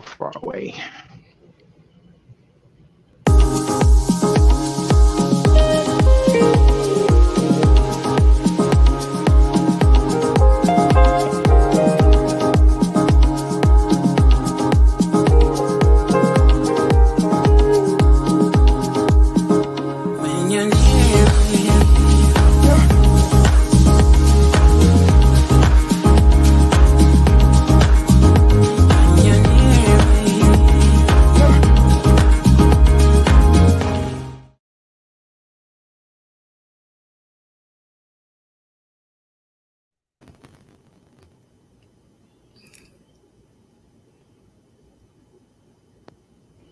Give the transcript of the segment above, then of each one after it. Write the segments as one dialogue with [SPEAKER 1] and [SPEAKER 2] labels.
[SPEAKER 1] super far away.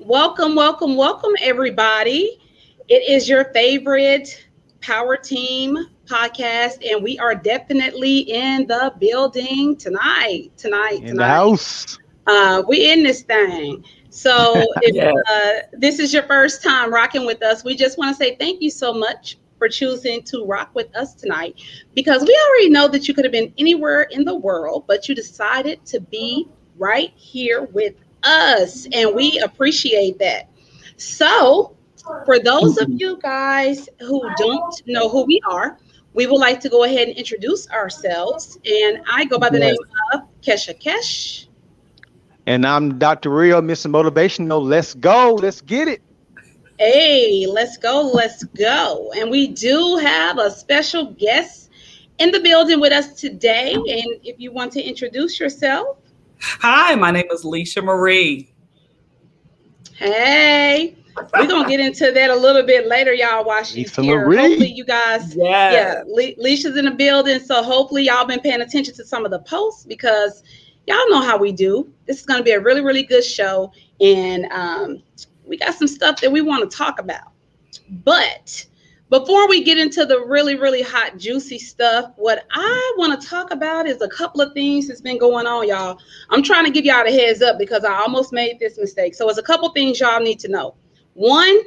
[SPEAKER 2] Welcome, welcome, welcome, everybody. It is your favorite PowerTeam podcast, and we are definitely in the building tonight.
[SPEAKER 1] In the house.
[SPEAKER 2] We in this thing. So if
[SPEAKER 3] Yeah.
[SPEAKER 2] this is your first time rocking with us, we just want to say thank you so much for choosing to rock with us tonight, because we already know that you could have been anywhere in the world, but you decided to be right here with us, and we appreciate that. So for those of you guys who don't know who we are, we would like to go ahead and introduce ourselves, and I go by the name of Kesha Kesh.
[SPEAKER 1] And I'm Dr. Real, Mr. Motivational. Let's go. Let's get it.
[SPEAKER 2] Hey, let's go, let's go. And we do have a special guest in the building with us today. And if you want to introduce yourself.
[SPEAKER 3] Hi, my name is Leisha Mari.
[SPEAKER 2] Hey, we're going to get into that a little bit later, y'all, while she's
[SPEAKER 1] Leisha
[SPEAKER 2] here.
[SPEAKER 1] Mari.
[SPEAKER 2] Hopefully you guys, Leisha's in the building. So hopefully y'all been paying attention to some of the posts, because y'all know how we do. This is going to be a really, really good show. And we got some stuff that we want to talk about. But before we get into the really, really hot, juicy stuff, what I want to talk about is a couple of things that's been going on, y'all. I'm trying to give y'all a heads up because I almost made this mistake. So it's a couple things y'all need to know. One,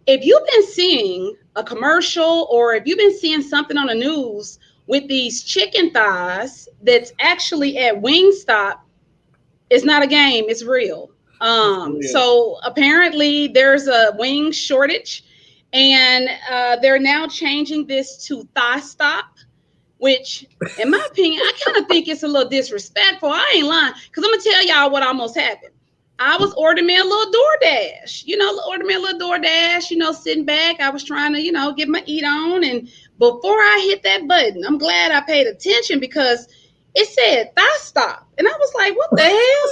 [SPEAKER 2] if you've been seeing a commercial or if you've been seeing something on the news with these chicken thighs that's actually at Wingstop, it's not a game, it's real. So apparently there's a wing shortage, and they're now changing this to thigh stop, which in my opinion, I kind of think it's a little disrespectful. I ain't lying, because I'm gonna tell y'all what almost happened. I was ordering me a little DoorDash, sitting back. I was trying to, get my eat on. And before I hit that button, I'm glad I paid attention, because it said thigh stop. And I was like, what the hell?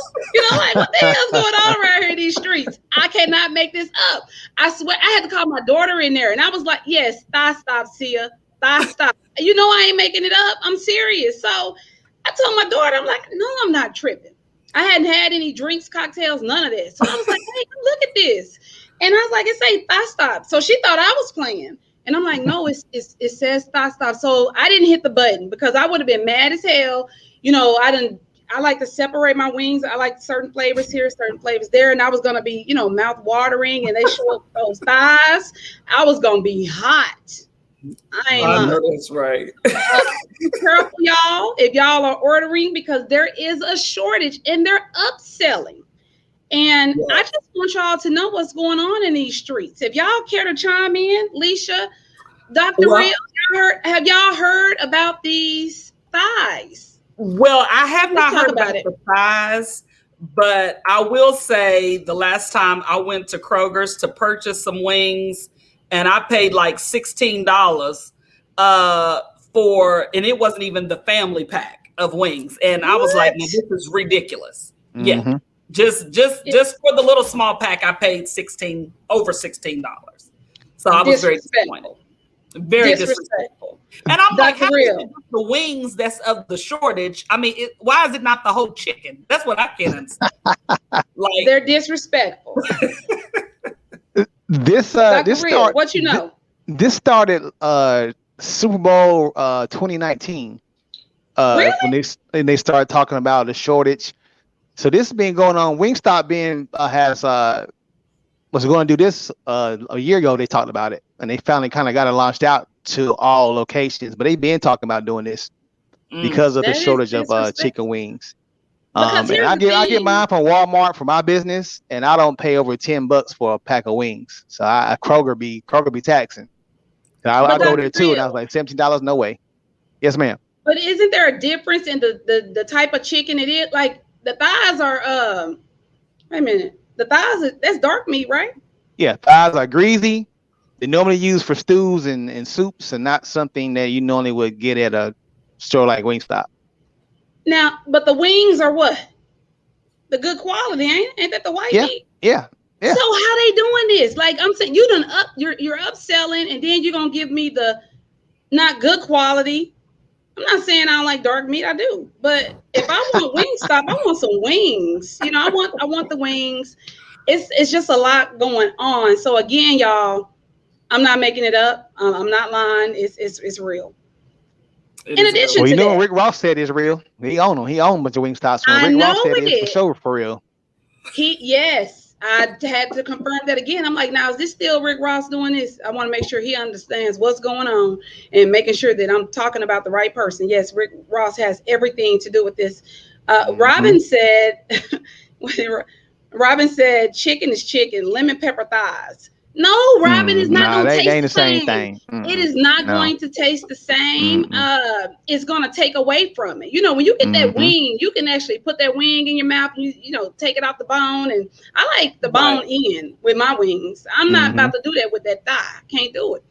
[SPEAKER 2] What the hell's going on around here in these streets? I cannot make this up. I swear, I had to call my daughter in there. And I was like, yes, thigh stop, Sia, thigh stop. I ain't making it up. I'm serious. So I told my daughter, I'm like, no, I'm not tripping. I hadn't had any drinks, cocktails, none of this. So I was like, hey, look at this. And I was like, it say thigh stop. So she thought I was playing. And I'm like, no, it says thigh stop. So I didn't hit the button, because I would have been mad as hell. I like to separate my wings. I like certain flavors here, certain flavors there. And I was going to be, mouth watering, and they show up those thighs. I was going to be hot. I
[SPEAKER 3] know that's right.
[SPEAKER 2] Be careful, y'all, if y'all are ordering, because there is a shortage and they're upselling. And I just want y'all to know what's going on in these streets. If y'all care to chime in, Leisha, Dr. Real, have y'all heard about these thighs?
[SPEAKER 3] Well, I have not heard about the thighs, but I will say the last time I went to Kroger's to purchase some wings, and I paid like $16 and it wasn't even the family pack of wings. And I was like, this is ridiculous. Mm-hmm. Yeah. Just for the little small pack, I paid over $16. So I was very disappointed. Very disrespectful. And I'm like, how is it the wings that's of the shortage? I mean, why is it not the whole chicken? That's what I can't understand.
[SPEAKER 2] They're disrespectful.
[SPEAKER 1] This
[SPEAKER 2] what you know?
[SPEAKER 1] This started Super Bowl 2019.
[SPEAKER 2] Really?
[SPEAKER 1] When they started talking about the shortage. So this has been going on. Wingstop was going to do this a year ago. They talked about it, and they finally kind of got it launched out to all locations. But they've been talking about doing this because of the shortage of chicken wings. And I get mine from Walmart for my business, and I don't pay over $10 for a pack of wings. So Kroger be taxing. I go there too, and I was like, $17, no way. Yes, ma'am.
[SPEAKER 2] But isn't there a difference in the type of chicken it is? Like the thighs are wait a minute, the thighs that's dark meat, right?
[SPEAKER 1] Yeah, thighs are greasy. They're normally used for stews and soups, and not something that you normally would get at a store like Wingstop.
[SPEAKER 2] Now, but the wings are what? The good quality, ain't that the white meat?
[SPEAKER 1] Yeah.
[SPEAKER 2] So how they doing this? Like I'm saying, you're upselling, and then you're gonna give me the not good quality. I'm not saying I don't like dark meat, I do. But if I want Wingstop, I want some wings. You know, I want the wings. It's just a lot going on. So again, y'all, I'm not making it up. I'm not lying. It's real. In addition
[SPEAKER 1] to
[SPEAKER 2] that,
[SPEAKER 1] Rick Ross said it's real. He owned them. He owned a bunch of Wingstops. Rick Ross said it's for real.
[SPEAKER 2] Yes, I had to confirm that again. I'm like, now is this still Rick Ross doing this? I want to make sure he understands what's going on and making sure that I'm talking about the right person. Yes, Rick Ross has everything to do with this. Robin said, chicken is chicken, lemon pepper thighs. No, Robin is not going to taste the same thing. It is not going to taste the same. It's going to take away from it. You know, when you get that wing, you can actually put that wing in your mouth and you know, take it off the bone. And I like the bone in with my wings. I'm not about to do that with that thigh. Can't do it.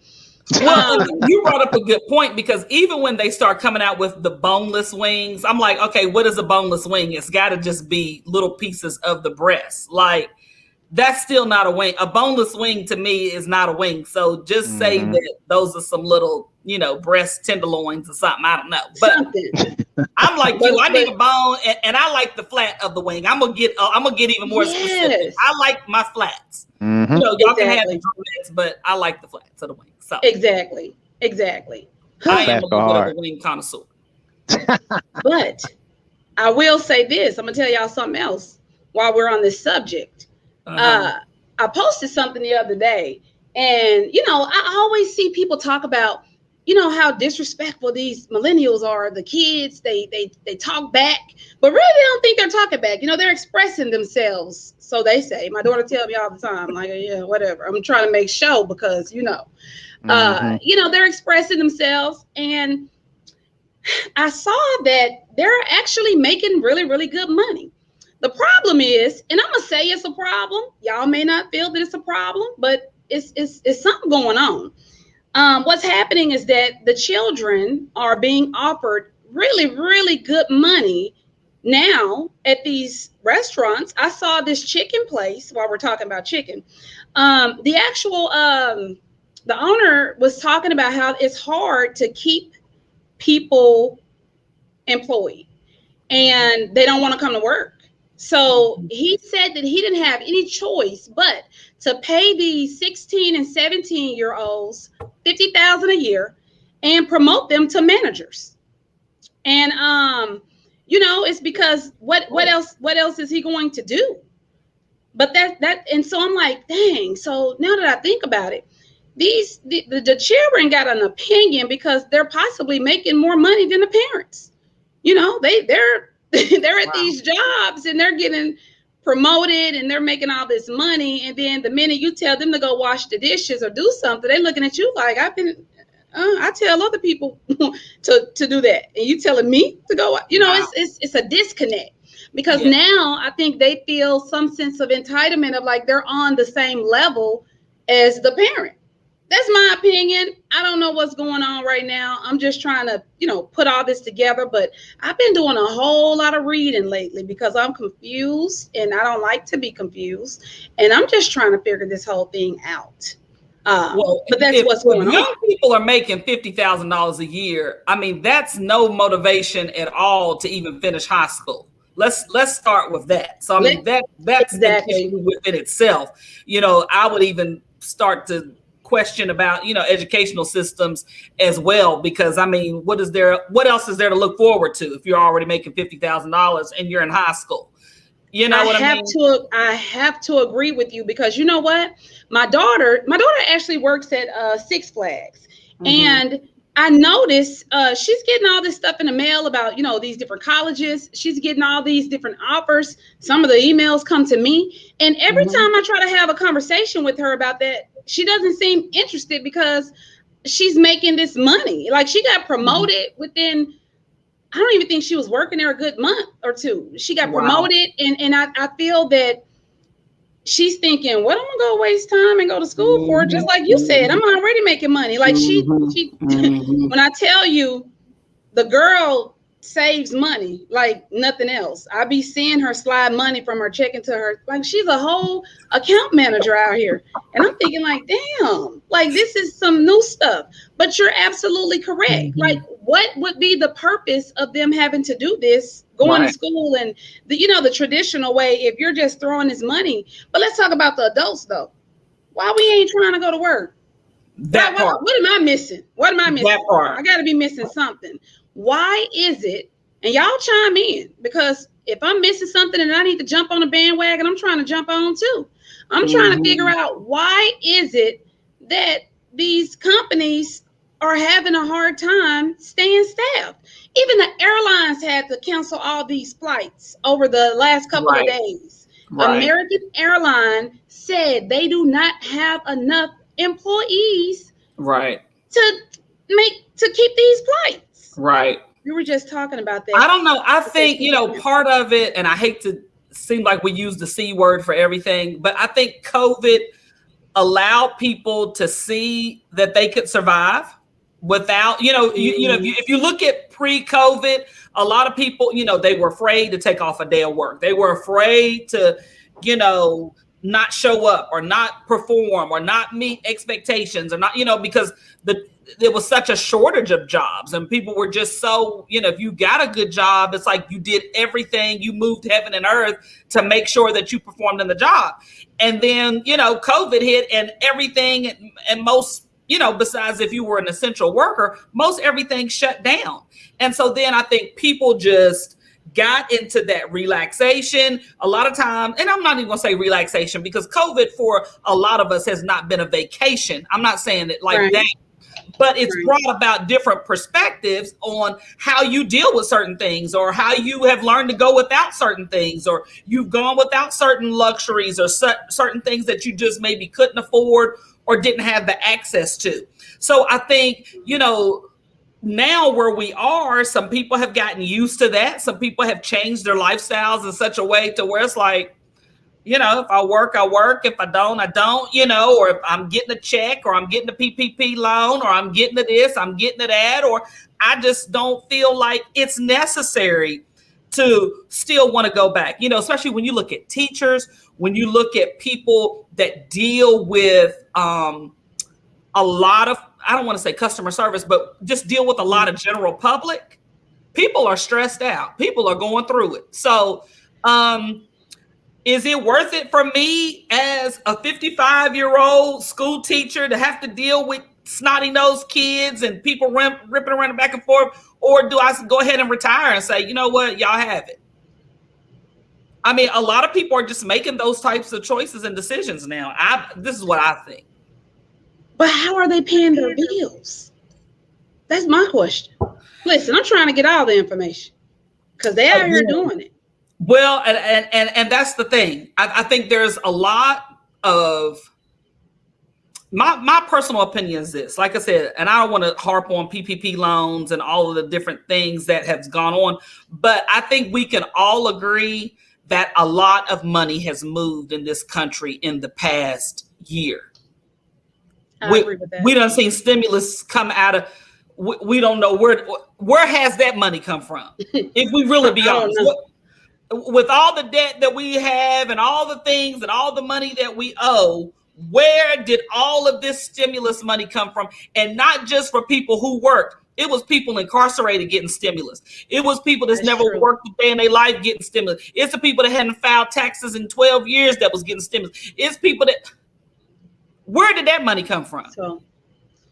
[SPEAKER 3] Well, you brought up a good point, because even when they start coming out with the boneless wings, I'm like, okay, what is a boneless wing? It's got to just be little pieces of the breast. Like, that's still not a wing. A boneless wing to me is not a wing. So just say that those are some little, you know, breast tenderloins or something. I don't know. But I'm like you. I need a bone, and I like the flat of the wing. I'm gonna get even more specific. I like my flats. You know, y'all can have the drumettes, but I like the flats of the wing. So
[SPEAKER 2] exactly.
[SPEAKER 3] I am a little bit of a wing connoisseur.
[SPEAKER 2] But I will say this. I'm gonna tell y'all something else while we're on this subject. I posted something the other day, and you know, I always see people talk about, you know, how disrespectful these millennials are. The kids, they talk back, but really they don't think they're talking back. You know, they're expressing themselves. So they say. My daughter tells me all the time, like, yeah, whatever. I'm trying to make show because, you know, they're expressing themselves. And I saw that they're actually making really, really good money. The problem is, and I'm gonna say it's a problem. Y'all may not feel that it's a problem, but it's something going on. What's happening is that the children are being offered really, really good money now at these restaurants. I saw this chicken place while we're talking about chicken. The owner was talking about how it's hard to keep people employed and they don't want to come to work. So he said that he didn't have any choice but to pay these 16 and 17-year-olds $50,000 a year and promote them to managers. And you know, it's because what else is he going to do? But and so I'm like, dang. So now that I think about it, the children got an opinion because they're possibly making more money than the parents. You know, they're at these jobs and they're getting promoted and they're making all this money. And then the minute you tell them to go wash the dishes or do something, they're looking at you like, I tell other people to do that. And you telling me to go, you know, it's a disconnect because now I think they feel some sense of entitlement of like they're on the same level as the parent. That's my opinion. I don't know what's going on right now. I'm just trying to, you know, put all this together. But I've been doing a whole lot of reading lately because I'm confused and I don't like to be confused. And I'm just trying to figure this whole thing out. But that's what's going on.
[SPEAKER 3] Young people are making $50,000 a year. I mean, that's no motivation at all to even finish high school. Let's start with that. So I mean, that's exactly within itself. You know, I would even start to question about, you know, educational systems as well, because I mean, what else is there to look forward to if you're already making $50,000 and you're in high school? You know what I mean?
[SPEAKER 2] I have to agree with you because you know what? My daughter actually works at Six Flags, and I noticed she's getting all this stuff in the mail about, these different colleges. She's getting all these different offers. Some of the emails come to me. And every time I try to have a conversation with her about that, she doesn't seem interested because she's making this money. Like, she got promoted within, I don't even think she was working there a good month or two. She got promoted. And I feel that she's thinking, what am I gonna go waste time and go to school for? Just like you said, I'm already making money. Like she when I tell you, the girl saves money like nothing else. I be seeing her slide money from her check into her, like she's a whole account manager out here. And I'm thinking like, damn, like this is some new stuff. But you're absolutely correct. Like, what would be the purpose of them having to do this, going to school and the traditional way, if you're just throwing this money? But let's talk about the adults though. Why we ain't trying to go to work? What am I missing? What am I missing? That part. I got to be missing something. Why is it? And y'all chime in, because if I'm missing something and I need to jump on the bandwagon, I'm trying to jump on too. I'm trying to figure out, why is it that these companies are having a hard time staying staffed? Even the airlines had to cancel all these flights over the last couple of days. American Airlines said they do not have enough employees to keep these flights. We were just talking about that.
[SPEAKER 3] I don't know. I think, part of it, and I hate to seem like we use the C word for everything, but I think COVID allowed people to see that they could survive without, if you look at pre-COVID, a lot of people, they were afraid to take off a day of work. They were afraid to, not show up or not perform or not meet expectations or not, because there was such a shortage of jobs and people were just so, if you got a good job, it's like you did everything, you moved heaven and earth to make sure that you performed in the job. And then, COVID hit and everything, and most, besides if you were an essential worker, most everything shut down. And so then I think people just got into that relaxation a lot of time. And I'm not even gonna say relaxation, because COVID for a lot of us has not been a vacation. I'm not saying it like that, but it's brought about different perspectives on how you deal with certain things, or how you have learned to go without certain things, or you've gone without certain luxuries or certain things that you just maybe couldn't afford or didn't have the access to. So I think, now where we are, some people have gotten used to that. Some people have changed their lifestyles in such a way to where it's like, if I work, I work. If I don't, I don't, or if I'm getting a check, or I'm getting a PPP loan, or I'm getting to this, I'm getting to that, or I just don't feel like it's necessary to still want to go back, especially when you look at teachers, when you look at people that deal with a lot of, I don't want to say customer service, but just deal with a lot of general public. People are stressed out. People are going through it. So is it worth it for me as a 55-year-old school teacher to have to deal with snotty-nosed kids and people ripping around back and forth? Or do I go ahead and retire and say, you know what, y'all have it? I mean, a lot of people are just making those types of choices and decisions now. This is what I think.
[SPEAKER 2] But how are they paying their bills? That's my question. Listen, I'm trying to get all the information because they're out here doing it.
[SPEAKER 3] Well, and that's the thing. I think there's a lot of my personal opinion is this. Like I said, and I don't want to harp on PPP loans and all of the different things that have gone on, but I think we can all agree that a lot of money has moved in this country in the past year. I agree with that. We done seen stimulus come out of, we don't know where has that money come from? If we really be honest, with all the debt that we have and all the things and all the money that we owe, where did all of this stimulus money come from? And not just for people who work. It was people incarcerated getting stimulus. It was people that's never worked a day in their life getting stimulus. It's the people that hadn't filed taxes in 12 years that was getting stimulus. It's people that, where did that money come from?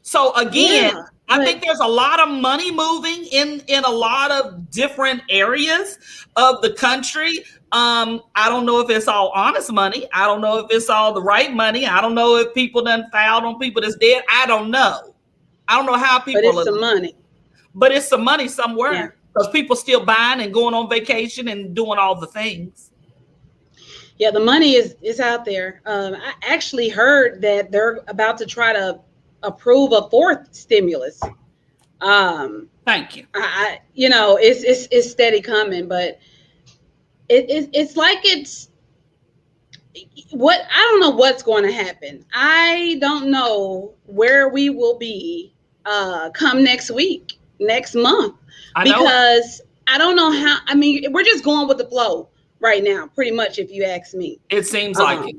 [SPEAKER 3] So again, I think there's a lot of money moving in a lot of different areas of the country. I don't know if it's all honest money. I don't know if it's all the right money. I don't know if people done filed on people that's dead. I don't know. I don't know how people.
[SPEAKER 2] But it's some money.
[SPEAKER 3] But it's some money somewhere because people still buying and going on vacation and doing all the things.
[SPEAKER 2] Yeah, the money is out there. I actually heard that they're about to try to approve a fourth stimulus.
[SPEAKER 3] Thank you.
[SPEAKER 2] It's steady coming, but it's like it's what I don't know what's going to happen. I don't know where we will be come next week, next month, because I don't know how. I mean, we're just going with the flow right now, pretty much, if you ask me.
[SPEAKER 3] It seems like it.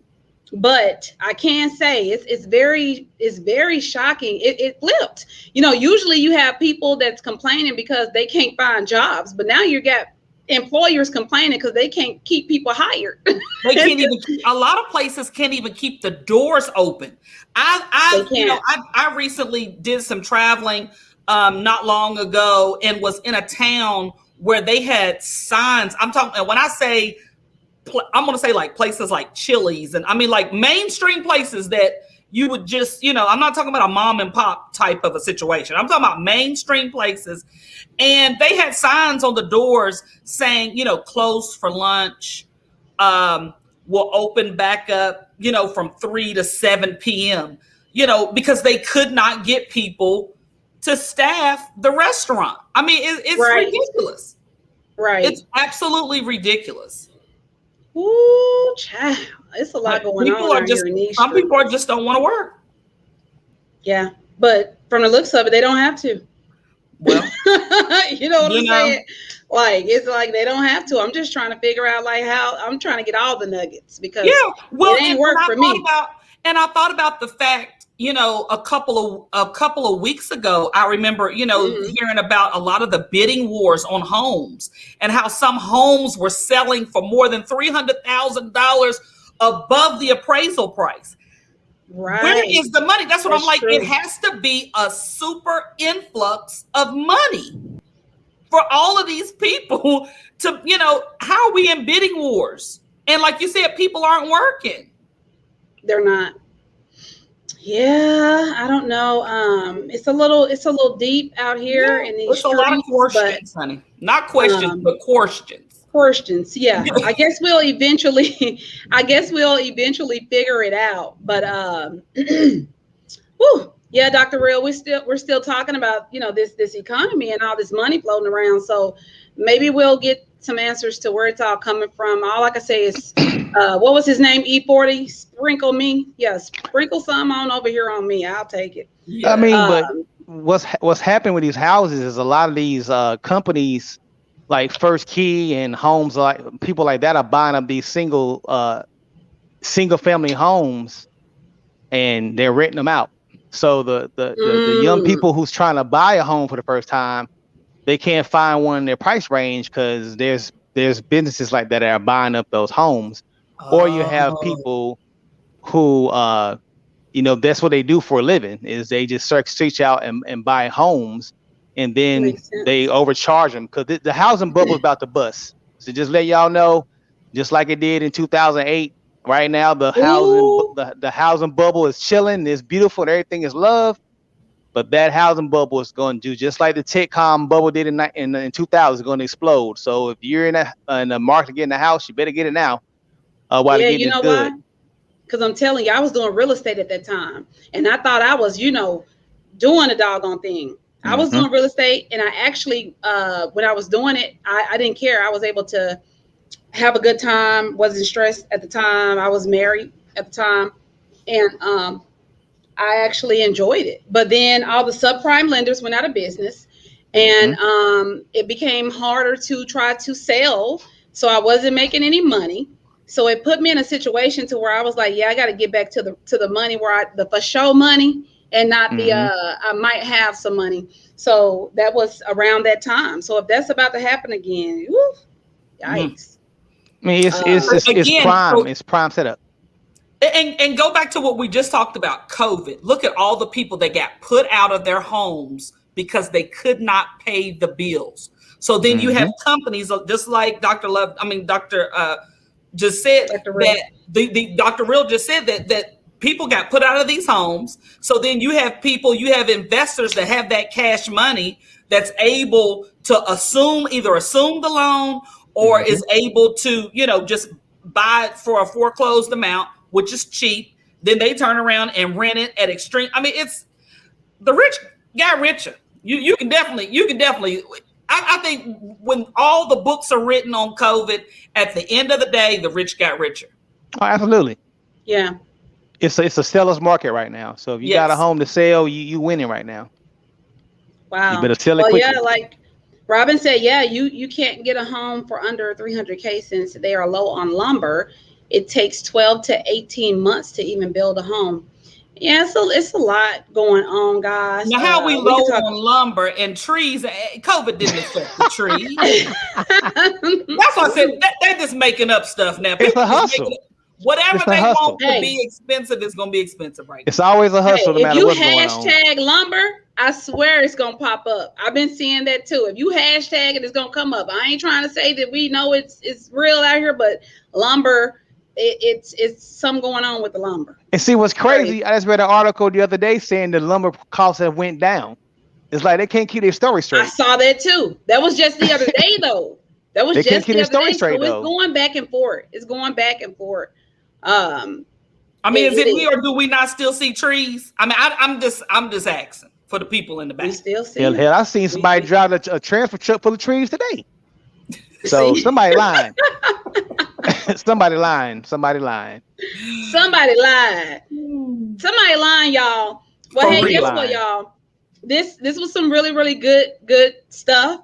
[SPEAKER 2] But I can say it's very shocking. It flipped. Usually you have people that's complaining because they can't find jobs, but now you got employers complaining because they can't keep people hired.
[SPEAKER 3] They can't even a lot of places can't even keep the doors open. I recently did some traveling not long ago and was in a town where they had signs. I'm talking, when I say, I'm going to say like places like Chili's, and I mean like mainstream places that you would just, I'm not talking about a mom and pop type of a situation. I'm talking about mainstream places. And they had signs on the doors saying, closed for lunch, will open back up, from 3 to 7 p.m., because they could not get people to staff the restaurant. I mean, it's ridiculous.
[SPEAKER 2] Right.
[SPEAKER 3] It's absolutely ridiculous.
[SPEAKER 2] Ooh, child. It's a lot going on out here in these
[SPEAKER 3] Some people just don't want to work.
[SPEAKER 2] Yeah. But from the looks of it, they don't have to.
[SPEAKER 3] Well,
[SPEAKER 2] you know what I'm saying? Like, it's like they don't have to. I'm just trying to figure out like how I'm trying to get all the nuggets because it ain't work for me.
[SPEAKER 3] And I thought about the fact, a couple of weeks ago, I remember, hearing about a lot of the bidding wars on homes and how some homes were selling for more than $300,000 above the appraisal price.
[SPEAKER 2] Right.
[SPEAKER 3] Where is the money? That's what I'm like. True. It has to be a super influx of money for all of these people to, how are we in bidding wars? And like you said, people aren't working.
[SPEAKER 2] They're not. Yeah, I don't know. It's a little deep out here in these streets.
[SPEAKER 3] It's a lot of questions, honey. Not questions, but questions.
[SPEAKER 2] Questions. Yeah. I guess we'll eventually figure it out. But yeah, Dr. Real, we're still talking about, this economy and all this money floating around. So maybe we'll get some answers to where it's all coming from. All I can say is, what was his name? E40, sprinkle me. Yeah, sprinkle some on over here on me. I'll take it.
[SPEAKER 1] Yeah. I mean, but what's happening with these houses is a lot of these companies like First Key and homes, like people like that, are buying up these single family homes and they're renting them out. So the young people who's trying to buy a home for the first time, they can't find one in their price range because there's businesses like that are buying up those homes. Or you have people who, that's what they do for a living, is they just search out and buy homes, and then they overcharge them because the housing bubble is about to bust. So just let y'all know, just like it did in 2008, right now the housing bubble is chilling. It's beautiful and everything is love. But that housing bubble is going to do just like the tech-com bubble did in 2000. It's going to explode. So if you're in the market getting a house, you better get it now. While
[SPEAKER 2] yeah, you know why? Because I'm telling you, I was doing real estate at that time, and I thought I was, doing a doggone thing. I was doing real estate, and I actually, when I was doing it, I didn't care. I was able to have a good time. Wasn't stressed at the time. I was married at the time, and I actually enjoyed it. But then all the subprime lenders went out of business, and it became harder to try to sell. So I wasn't making any money. So it put me in a situation to where I was like, yeah, I got to get back to the money where the for show money and not the I might have some money. So that was around that time. So if that's about to happen again, woo, yikes.
[SPEAKER 1] I mean, it's prime. It's prime setup.
[SPEAKER 3] And go back to what we just talked about, COVID. Look at all the people that got put out of their homes because they could not pay the bills. So then you have companies just like Dr. just said that Dr. Real just said that people got put out of these homes. So then you have investors that have that cash money that's able to either assume the loan or is able to, just buy it for a foreclosed amount, which is cheap. Then they turn around and rent it at extreme. I mean, it's the rich got richer. You can definitely. I think when all the books are written on COVID, at the end of the day, the rich got richer.
[SPEAKER 1] Oh, absolutely.
[SPEAKER 2] Yeah.
[SPEAKER 1] It's a seller's market right now. So if you got a home to sell, you winning right now.
[SPEAKER 2] Wow.
[SPEAKER 1] You better sell it quickly.
[SPEAKER 2] Yeah, like Robin said, you can't get a home for under $300K since they are low on lumber. It takes 12 to 18 months to even build a home. Yeah, so it's a lot going on, guys.
[SPEAKER 3] Now, how we low on lumber and trees? COVID didn't affect the trees. That's what I said. They're just making up stuff now.
[SPEAKER 1] It's a hustle.
[SPEAKER 3] Whatever they want to be expensive is going to be expensive right now.
[SPEAKER 1] It's always a hustle no matter what's going on.
[SPEAKER 2] If you hashtag lumber, I swear it's going to pop up. I've been seeing that too. If you hashtag it, it's going to come up. I ain't trying to say that we know it's real out here, but lumber, it's something going on with the lumber.
[SPEAKER 1] And see what's crazy, I just read an article the other day saying the lumber costs have went down. It's like they can't keep their story straight.
[SPEAKER 2] I saw that too. That was just the other day though. That was just the other day. Straight, so it's going back and forth. It's going back and forth.
[SPEAKER 3] I mean, is it we or do we not still see trees? I mean, I'm just asking for the people in the back.
[SPEAKER 2] We still see.
[SPEAKER 1] Hell, I seen somebody drive a transfer truck full of trees today. So somebody lying. Somebody lying, y'all. Well, hey, guess what, y'all? This was some really, really good stuff.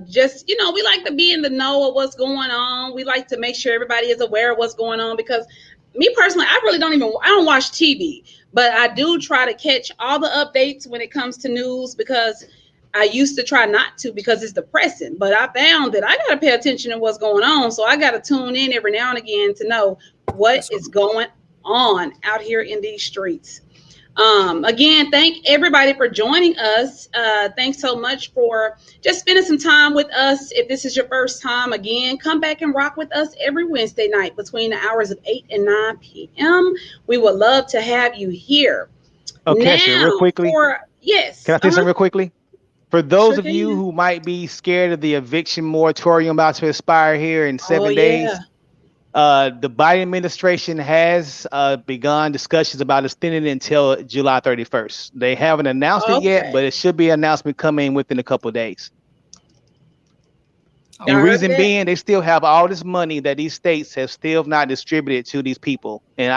[SPEAKER 1] Just, we like to be in the know of what's going on. We like to make sure everybody is aware of what's going on because me personally, I don't watch TV, but I do try to catch all the updates when it comes to news because I used to try not to because it's depressing, but I found that I got to pay attention to what's going on. So I got to tune in every now and again to know what is going on out here in these streets. Again, thank everybody for joining us. Thanks so much for just spending some time with us. If this is your first time, again, come back and rock with us every Wednesday night between the hours of 8 and 9 p.m. We would love to have you here. Okay, now, real quickly.
[SPEAKER 2] Yes.
[SPEAKER 1] Can I say something real quickly? For those of you who might be scared of the eviction moratorium about to expire here in 7 days, the Biden administration has begun discussions about extending it until July 31st. They haven't announced it yet, but it should be an announcement coming within a couple of days. The reason being, they still have all this money that these states have still not distributed to these people. And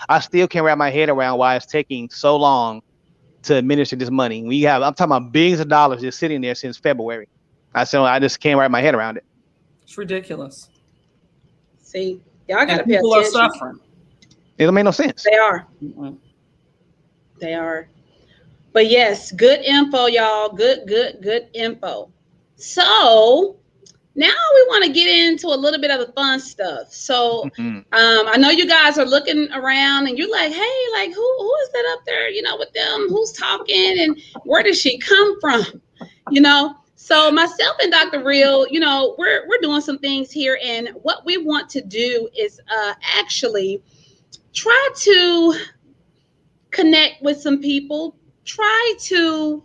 [SPEAKER 1] I still can't wrap my head around why it's taking so long to administer this money. I'm talking about billions of dollars just sitting there since February. I just can't wrap my head around it.
[SPEAKER 3] It's ridiculous.
[SPEAKER 2] See, y'all gotta pay
[SPEAKER 3] people
[SPEAKER 2] attention.
[SPEAKER 3] Are suffering.
[SPEAKER 1] It don't make no sense.
[SPEAKER 2] They are. Mm-hmm. They are. But yes, good info, y'all. Good info. So now we want to get into a little bit of the fun stuff. So I know you guys are looking around and you're like, hey, like who is that up there, with them? Who's talking and where does she come from? So myself and Dr. Real, we're doing some things here. And what we want to do is actually try to connect with some people, try to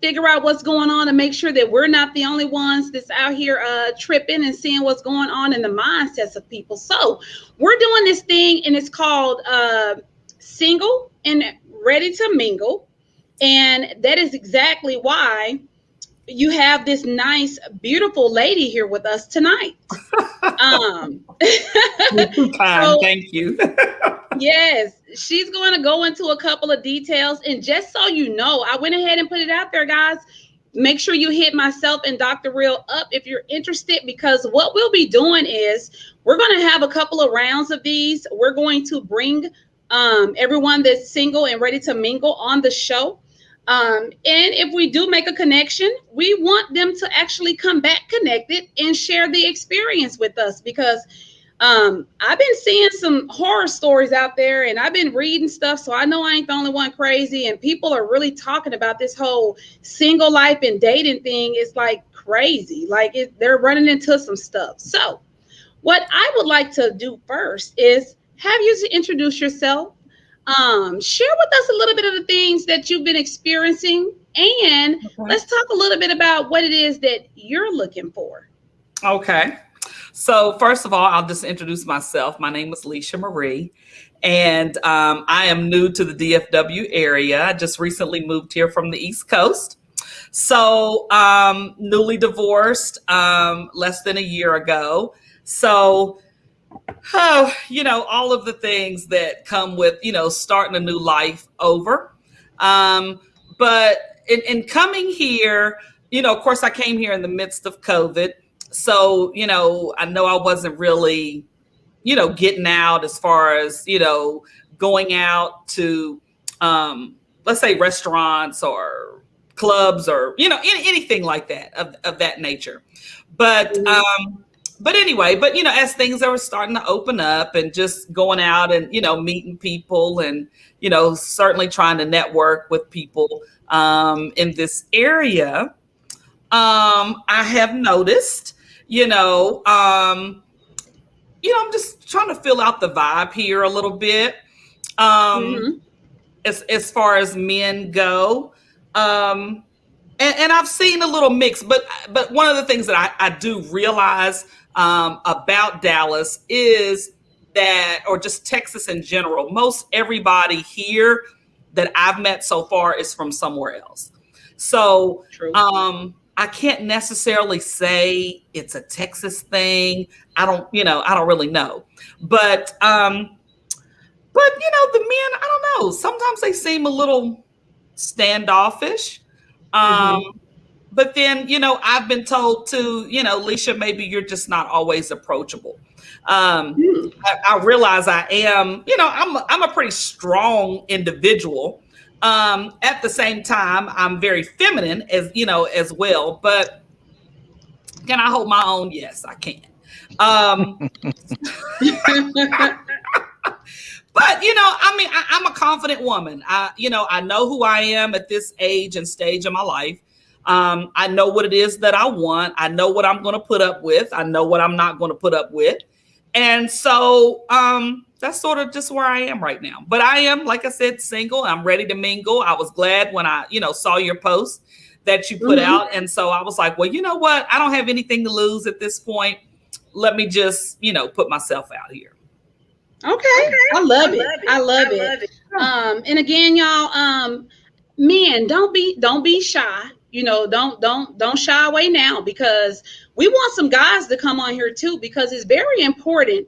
[SPEAKER 2] figure out what's going on and make sure that we're not the only ones that's out here tripping and seeing what's going on in the mindsets of people. So we're doing this thing and it's called Single and Ready to Mingle. And that is exactly why you have this nice, beautiful lady here with us tonight.
[SPEAKER 3] Thank you.
[SPEAKER 2] Yes, she's going to go into a couple of details. And just so you know, I went ahead and put it out there, guys. Make sure you hit myself and Dr. Real up if you're interested, because what we'll be doing is we're going to have a couple of rounds of these. We're going to bring everyone that's single and ready to mingle on the show. And if we do make a connection, we want them to actually come back connected and share the experience with us, because I've been seeing some horror stories out there and I've been reading stuff. So I know I ain't the only one crazy, and people are really talking about this whole single life and dating thing. It's like crazy. Like they're running into some stuff. So what I would like to do first is have you to introduce yourself. share with us a little bit of the things that you've been experiencing, and let's talk a little bit about what it is that you're looking for.
[SPEAKER 3] Okay. So first of all, I'll just introduce myself. My name is Leisha Mari, and I am new to the DFW area. I just recently moved here from the East Coast. So newly divorced less than a year ago. So, all of the things that come with, starting a new life over. But in coming here, of course, I came here in the midst of COVID. So, I know I wasn't really, getting out as far as, going out to, let's say, restaurants or clubs or, anything like that of that nature. But anyway, as things are starting to open up and just going out and, meeting people and, certainly trying to network with people in this area, I have noticed, I'm just trying to fill out the vibe here a little bit. As far as men go, and I've seen a little mix, but one of the things that I do realize about Dallas is that, or just Texas in general, most everybody here that I've met so far is from somewhere else. So I can't necessarily say it's a Texas thing. I don't really know. But the men, I don't know. Sometimes they seem a little standoffish. But then, I've been told to, Leisha, maybe you're just not always approachable. I realize I am, I'm a pretty strong individual. At the same time, I'm very feminine as well. But can I hold my own? Yes, I can. But, I'm a confident woman. I know who I am at this age and stage of my life. I know what it is that I want. I know what I'm going to put up with. I know what I'm not going to put up with. And so that's sort of just where I am right now. But I am, like I said, single. I'm ready to mingle. I was glad when I, saw your post that you put out. And so I was like, well, you know what? I don't have anything to lose at this point. Let me just, put myself out here.
[SPEAKER 2] Okay. I love it. And again, y'all, men, don't be shy. Don't shy away now, because we want some guys to come on here too, because it's very important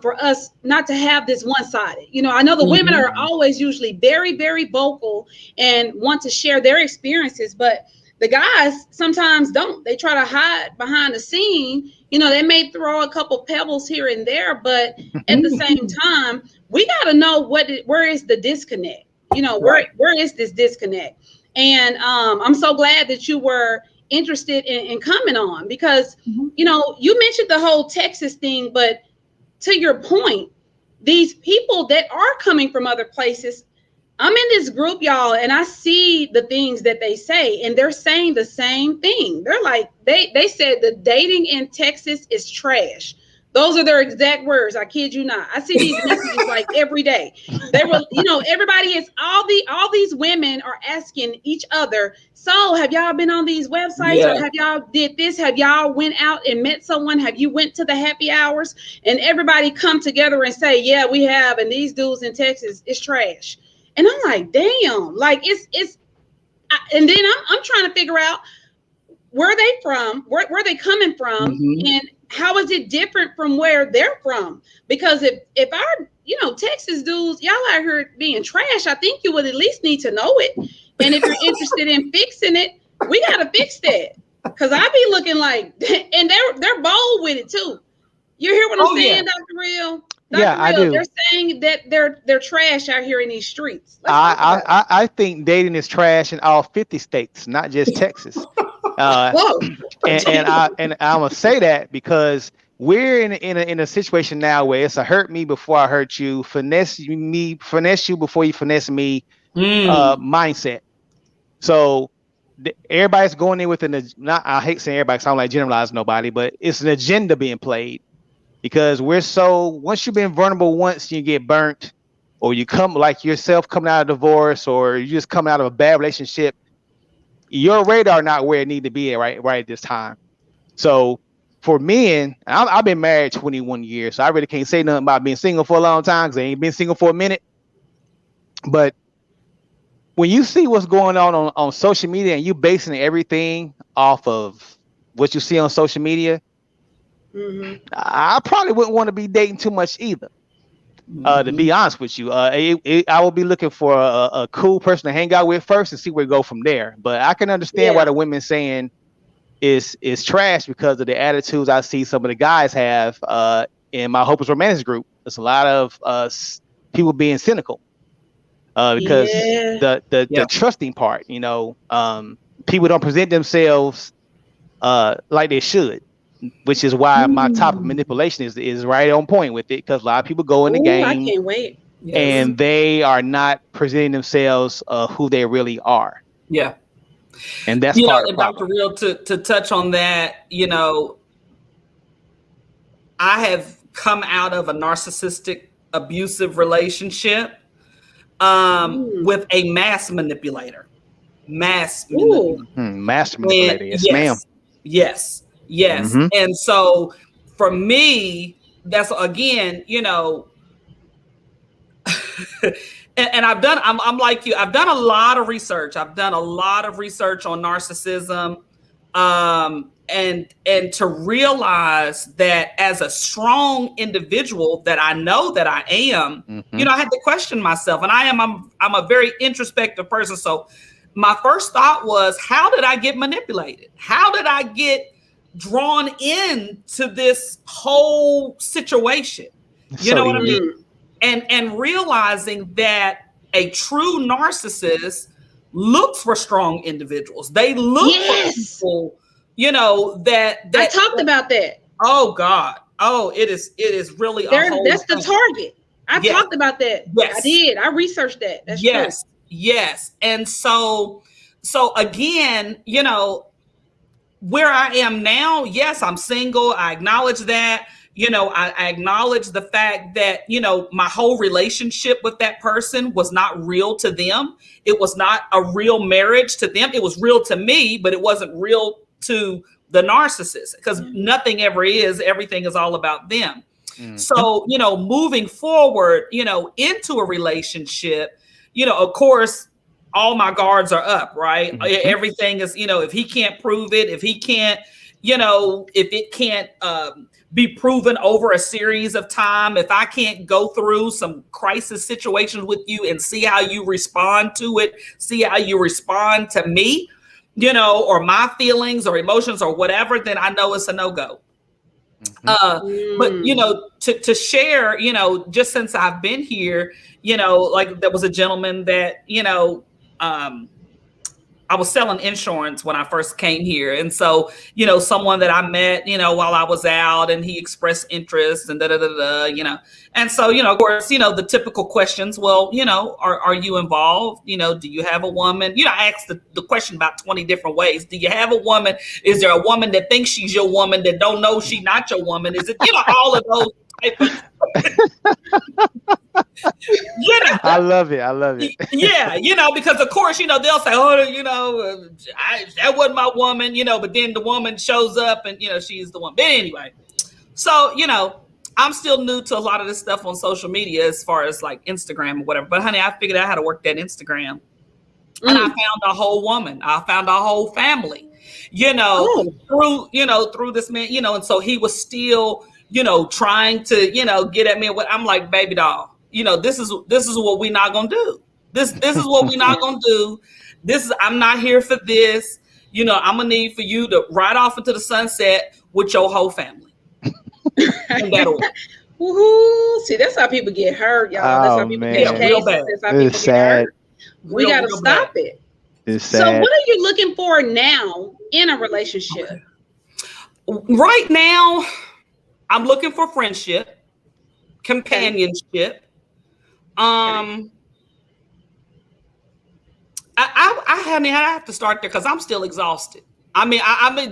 [SPEAKER 2] for us not to have this one-sided. I know the women are always usually very, very vocal and want to share their experiences, but the guys sometimes don't. They try to hide behind the scene. They may throw a couple pebbles here and there, but at the same time, we got to know where is the disconnect. Where is this disconnect? And I'm so glad that you were interested in coming on, because, you mentioned the whole Texas thing, but to your point, these people that are coming from other places, I'm in this group, y'all, and I see the things that they say, and they're saying the same thing. They're like, they said the dating in Texas is trash. Those are their exact words. I kid you not. I see these messages like every day. They were, everybody is, all these women are asking each other, so have y'all been on these websites, or have y'all did this? Have y'all went out and met someone? Have you went to the happy hours? And everybody come together and say, yeah, we have. And these dudes in Texas, it's trash. And I'm like, damn, like and then I'm trying to figure out where they from, where they coming from, and how is it different from where they're from? Because if our, Texas dudes, y'all out here being trash, I think you would at least need to know it. And if you're interested in fixing it, we got to fix that. Because I be looking like, and they're bold with it too. You hear what I'm saying, Dr. Real?
[SPEAKER 1] I do.
[SPEAKER 2] They're saying that they're trash out here in these streets.
[SPEAKER 1] I think dating is trash in all 50 states, not just Texas. And I'm gonna say that because we're in a situation now where it's a hurt me before I hurt you, finesse you before you finesse me mindset. So everybody's going in with I hate saying everybody, because I don't like generalize nobody, but it's an agenda being played. Because once you've been vulnerable once, you get burnt, or you come like yourself coming out of divorce, or you just coming out of a bad relationship, your radar not where it need to be at right at this time. So for men, I've been married 21 years, so I really can't say nothing about being single for a long time because I ain't been single for a minute. But when you see what's going on social media and you basing everything off of what you see on social media, I probably wouldn't want to be dating too much either. To be honest with you, I will be looking for a cool person to hang out with first and see where we go from there. But I can understand why the women saying is trash because of the attitudes I see some of the guys have in my Hopeless Romantics group. There's a lot of people being cynical because the trusting part, people don't present themselves like they should, which is why my topic of manipulation is right on point with it, because a lot of people go in the game.
[SPEAKER 2] I can't wait.
[SPEAKER 1] And they are not presenting themselves who they really are.
[SPEAKER 3] Yeah.
[SPEAKER 1] And that's part of the
[SPEAKER 3] problem. Dr. Real, to touch on that, I have come out of a narcissistic, abusive relationship with a master manipulator. Yes, ma'am. Yes. Mm-hmm. And so for me, that's again, and I'm like you, I've done a lot of research. I've done a lot of research on narcissism. And to realize that as a strong individual that I know that I am, I had to question myself, and I'm a very introspective person. So my first thought was, how did I get manipulated? How did I get drawn into this whole situation? You know what I mean? And realizing that a true narcissist looks for strong individuals. They look for people, that
[SPEAKER 2] I talked about that.
[SPEAKER 3] Oh God. Oh, it is really
[SPEAKER 2] that's the target. I talked about that. Yes. I did. I researched that. That's true.
[SPEAKER 3] Yes. And so again, where I am now, yes, I'm single. I acknowledge that. I acknowledge the fact that, my whole relationship with that person was not real to them. It was not a real marriage to them. It was real to me, but it wasn't real to the narcissist, because nothing ever is. Everything is all about them. So, moving forward, into a relationship, of course, all my guards are up, right? Everything is, if he can't prove it, if he can't, if it can't be proven over a series of time, if I can't go through some crisis situations with you and see how you respond to it, see how you respond to me, or my feelings or emotions or whatever, then I know it's a no-go. But, to share, just since I've been here, like there was a gentleman that, I was selling insurance when I first came here. And so, someone that I met, while I was out, and he expressed interest and And so, of course, the typical questions, well, are you involved? Do you have a woman? I asked the question about 20 different ways. Do you have a woman? Is there a woman that thinks she's your woman that don't know she's not your woman? Is it, all of those type of
[SPEAKER 1] I love it.
[SPEAKER 3] Yeah, because of course, they'll say, oh, that wasn't my woman, but then the woman shows up and, she's the one. But anyway, so, I'm still new to a lot of this stuff on social media as far as like Instagram or whatever. But honey, I figured out how to work that Instagram. And I found a whole woman. I found a whole family, through this man, and so he was still, trying to, get at me. I'm like, baby doll, this is what we're not going to do. This is what we're not going to do. I'm not here for this. I'm going to need for you to ride off into the sunset with your whole family.
[SPEAKER 2] Woohoo! See, that's how people get hurt, y'all. That's how people get cases. That's how people get hurt. We got to stop it.
[SPEAKER 1] It's sad.
[SPEAKER 2] So what are you looking for now in a relationship?
[SPEAKER 3] Right now, I'm looking for friendship, companionship. I have to start there because I'm still exhausted. I mean,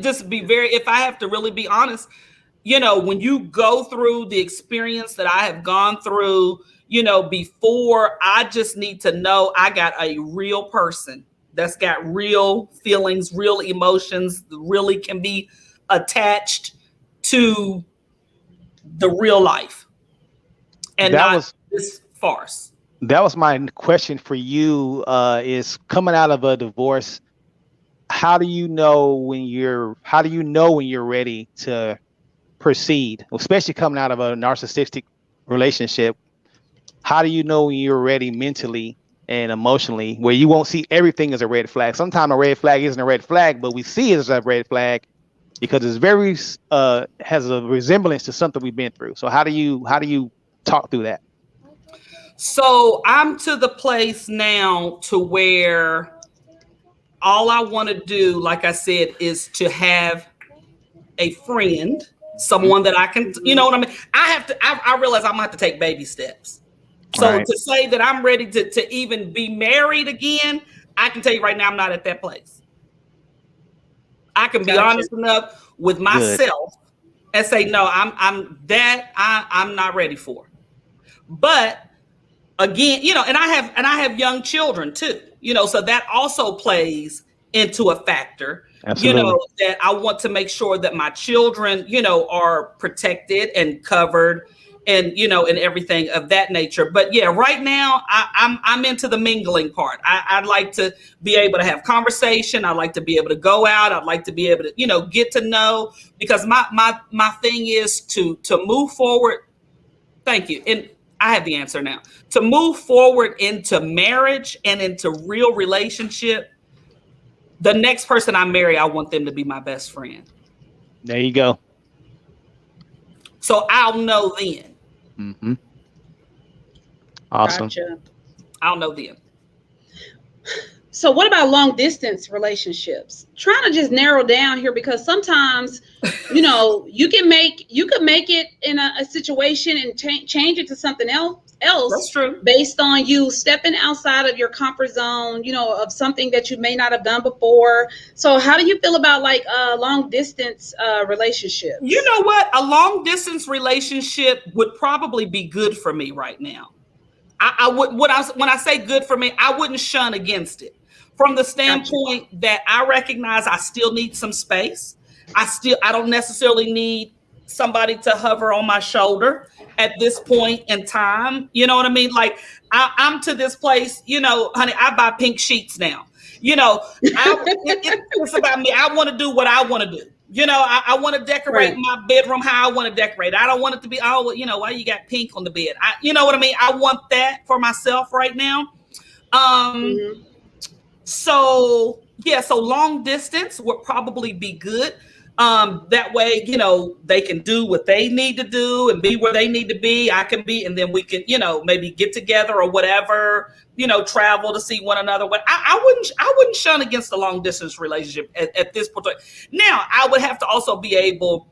[SPEAKER 3] just be if I have to really be honest, you know, when you go through the experience that I have gone through, you know, before, I just need to know I got a real person that's got real feelings, real emotions, really can be attached to the real life and not this farce.
[SPEAKER 1] That was my question for you, is coming out of a divorce, how do you know when you're ready to proceed, especially coming out of a narcissistic relationship? How do you know when you're ready mentally and emotionally, where you won't see everything as a red flag? Sometimes a red flag isn't a red flag, but we see it as a red flag because it's very has a resemblance to something we've been through. So how do you talk through that?
[SPEAKER 3] So I'm to the place now to where all I want to do, like I said, is to have a friend, someone that I can, you know what I mean? I realize I'm gonna have to take baby steps. So to say that I'm ready to even be married again, I can tell you right now, I'm not at that place. I can be honest enough with myself and say, no, I'm not ready for. But again, you know, and I have young children too, you know, so that also plays into a factor. Absolutely. You know, that I want to make sure that my children, you know, are protected and covered and, you know, and everything of that nature. But yeah, right now I'm into the mingling part. I'd like to be able to have conversation. I'd like to be able to go out. I'd like to be able to, you know, get to know, because my thing is to move forward. Thank you. And I have the answer now. To move forward into marriage and into real relationship, the next person I marry, I want them to be my best friend.
[SPEAKER 1] There you go.
[SPEAKER 3] So I'll know then.
[SPEAKER 1] Mm-hmm. Awesome.
[SPEAKER 2] Gotcha.
[SPEAKER 3] I'll know then.
[SPEAKER 2] So what about long distance relationships? Trying to just narrow down here, because sometimes, you know, you could make it in a situation and change it to something else.
[SPEAKER 3] That's true.
[SPEAKER 2] Based on you stepping outside of your comfort zone, you know, of something that you may not have done before. So how do you feel about like long distance relationships?
[SPEAKER 3] You know what? A long distance relationship would probably be good for me right now. When I say good for me, I wouldn't shun against it. From the standpoint that I recognize I still need some space. I don't necessarily need somebody to hover on my shoulder at this point in time. You know what I mean? Like I'm to this place, you know, honey, I buy pink sheets now. You know, it's about me. I want to do what I want to do. You know, I want to decorate my bedroom how I want to decorate. I don't want it to be, oh, you know, why you got pink on the bed? You know what I mean? I want that for myself right now. So yeah, so long distance would probably be good. That way, you know, they can do what they need to do and be where they need to be. I can be, and then we can, you know, maybe get together or whatever, you know, travel to see one another. But I wouldn't shun against a long distance relationship at this point. Now, I would have to also be able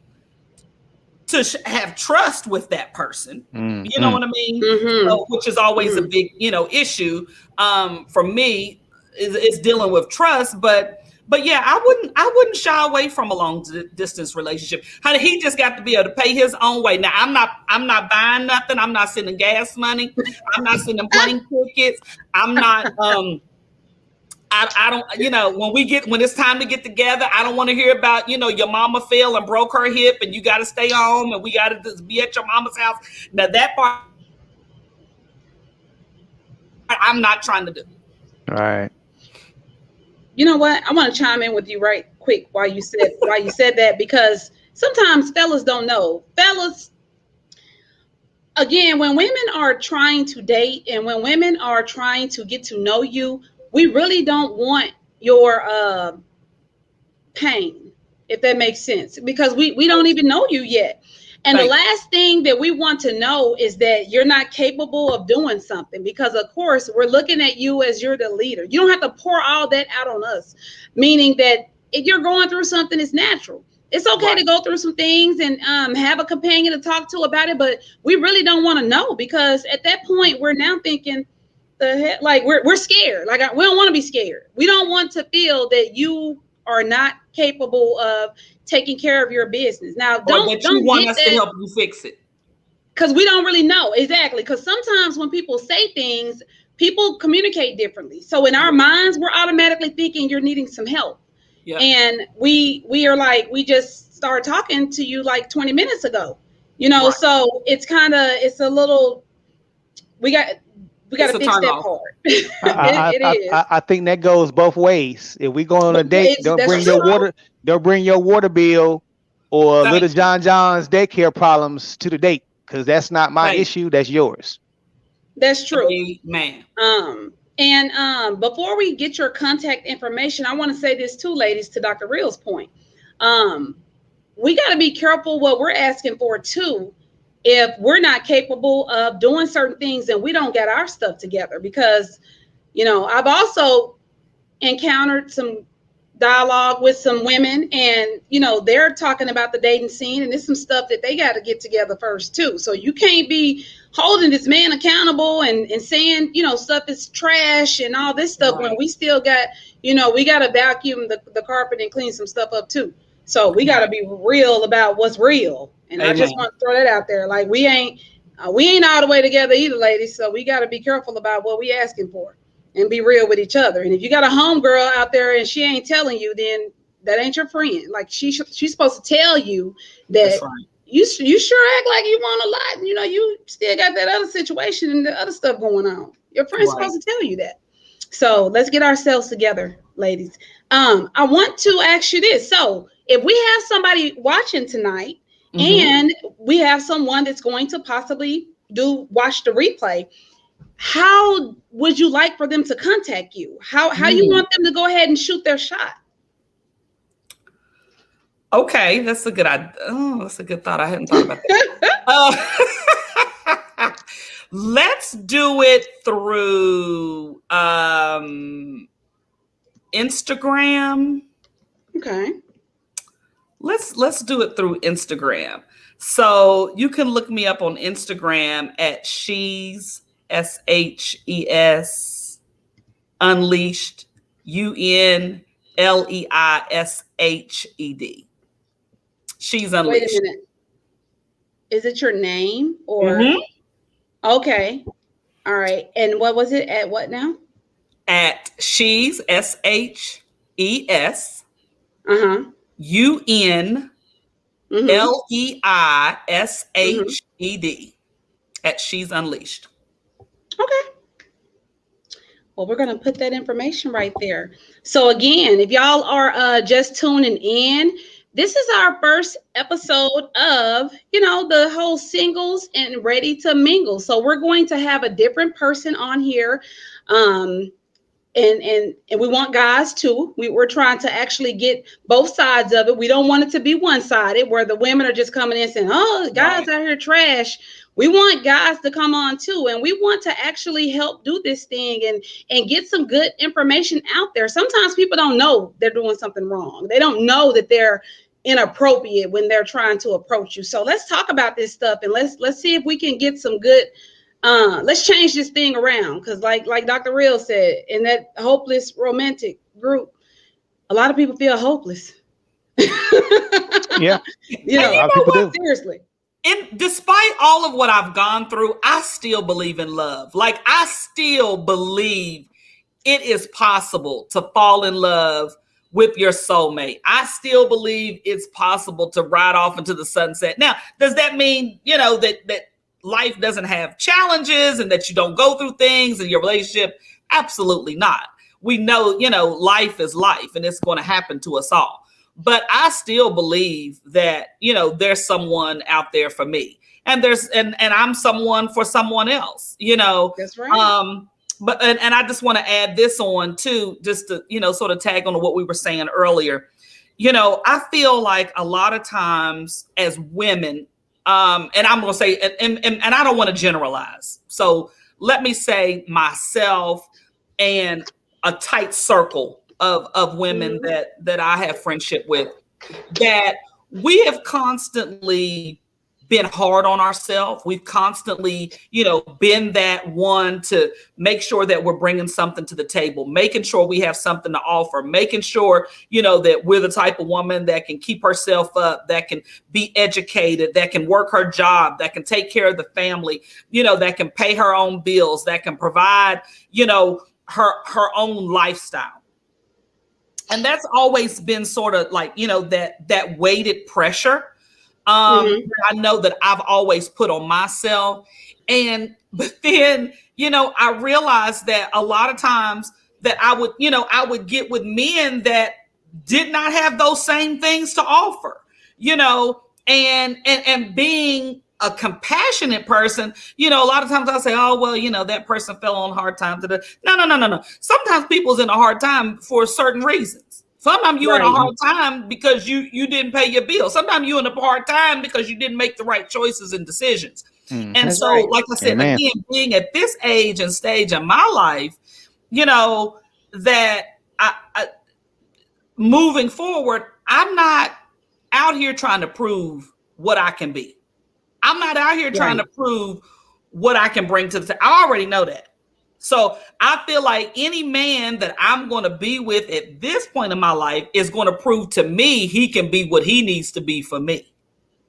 [SPEAKER 3] to have trust with that person. Mm-hmm. You know what I mean? Mm-hmm. So, which is always a big, you know, issue for me is dealing with trust. But yeah, I wouldn't shy away from a long distance relationship. Honey, he just got to be able to pay his own way. Now I'm not buying nothing. I'm not sending gas money. I'm not sending plane tickets. I'm not I don't, you know, when it's time to get together, I don't want to hear about, you know, your mama fell and broke her hip and you got to stay home and we got to be at your mama's house. Now that part I'm not trying to do.
[SPEAKER 1] All right.
[SPEAKER 2] You know what? I want to chime in with you right quick while you said that, because sometimes fellas don't know. Fellas, again, when women are trying to date and when women are trying to get to know you, we really don't want your pain, if that makes sense, because we don't even know you yet. And the last thing that we want to know is that you're not capable of doing something, because of course we're looking at you as you're the leader. You don't have to pour all that out on us, meaning that if you're going through something, it's natural. It's okay to go through some things and have a companion to talk to about it, but we really don't want to know, because at that point we're now thinking, the heck, like we're scared. Like we don't want to be scared. We don't want to feel that you are not capable of taking care of your business. Now, don't
[SPEAKER 3] you want us to help you fix it.
[SPEAKER 2] Because we don't really know exactly. Because sometimes when people say things, people communicate differently. So in our minds, we're automatically thinking you're needing some help. Yeah. And we are like, we just started talking to you like 20 minutes ago, you know. Right. So it's a little, we got to fix that part. It is.
[SPEAKER 1] I think that goes both ways. If we go on a date, don't bring your water bill or Little John's daycare problems to the date, because that's not my issue. That's yours.
[SPEAKER 2] That's true.
[SPEAKER 3] Man.
[SPEAKER 2] And before we get your contact information, I want to say this too, ladies, to Dr. Real's point. We got to be careful what we're asking for too, if we're not capable of doing certain things and we don't get our stuff together. Because, you know, I've also encountered some dialogue with some women, and, you know, they're talking about the dating scene, and there's some stuff that they got to get together first too. So you can't be holding this man accountable and saying, you know, stuff is trash and all this stuff when we still got, you know, we got to vacuum the carpet and clean some stuff up too. So we got to be real about what's real. And I just want to throw that out there. Like, we ain't all the way together either, ladies. So we got to be careful about what we asking for and be real with each other. And if you got a homegirl out there and she ain't telling you, then that ain't your friend. Like, she's supposed to tell you that you sure act like you want a lot. You know, you still got that other situation and the other stuff going on. Your friend's supposed to tell you that. So let's get ourselves together, ladies. I want to ask you this. So if we have somebody watching tonight, and we have someone that's going to possibly watch the replay, how would you like for them to contact you? How you want them to go ahead and shoot their shot?
[SPEAKER 3] Okay, that's a good idea. Oh, that's a good thought. I hadn't thought about that. Let's do it through Instagram.
[SPEAKER 2] Okay.
[SPEAKER 3] Let's do it through Instagram. So you can look me up on Instagram at She's SHES Unleashed UNLEISHED. She's Unleashed.
[SPEAKER 2] Wait a minute. Is it your name or? Okay. All right. And what was it at? What now?
[SPEAKER 3] At She's SHES. UNLEISHED at She's Unleashed.
[SPEAKER 2] Okay. Well, we're going to put that information right there. So again, if y'all are just tuning in, this is our first episode of, you know, the whole singles and ready to mingle. So we're going to have a different person on here. And we want guys too. We're trying to actually get both sides of it. We don't want it to be one-sided where the women are just coming in saying, oh, guys out here trash. We want guys to come on too. And we want to actually help do this thing and get some good information out there. Sometimes people don't know they're doing something wrong. They don't know that they're inappropriate when they're trying to approach you. So let's talk about this stuff and let's see if we can get some good let's change this thing around, because like Dr. Real said, in that hopeless romantic group, a lot of people feel hopeless.
[SPEAKER 1] Yeah,
[SPEAKER 2] you know what? Seriously.
[SPEAKER 3] And despite all of what I've gone through, I still believe in love. Like, I still believe it is possible to fall in love with your soulmate. I still believe it's possible to ride off into the sunset. Now, does that mean, you know, that life doesn't have challenges and that you don't go through things in your relationship? Absolutely not. We know, you know, life is life and it's going to happen to us all. But I still believe that, you know, there's someone out there for me, and and I'm someone for someone else, you know.
[SPEAKER 2] That's right.
[SPEAKER 3] But I just want to add this on too, just to, you know, sort of tag on to what we were saying earlier. You know, I feel like a lot of times as women, and I'm going to say, and I don't want to generalize. So let me say myself and a tight circle of women that I have friendship with, that we have constantly been hard on ourselves. We've constantly, been that one to make sure that we're bringing something to the table, making sure we have something to offer, making sure, that we're the type of woman that can keep herself up, that can be educated, that can work her job, that can take care of the family, that can pay her own bills, that can provide, her own lifestyle. And that's always been sort of like, that weighted pressure that I know that I've always put on myself. But then, I realized that a lot of times that I would get with men that did not have those same things to offer, and being a compassionate person, a lot of times I say, oh, well, that person fell on hard times. No. Sometimes people's in a hard time for certain reasons. Sometimes you're in a hard time because you didn't pay your bill. Sometimes you're in a hard time because you didn't make the right choices and decisions. And so, like I said, again, being at this age and stage in my life, that I moving forward, I'm not out here trying to prove what I can be. I'm not out here trying to prove what I can bring to the table. I already know that. So I feel like any man that I'm going to be with at this point in my life is going to prove to me he can be what he needs to be for me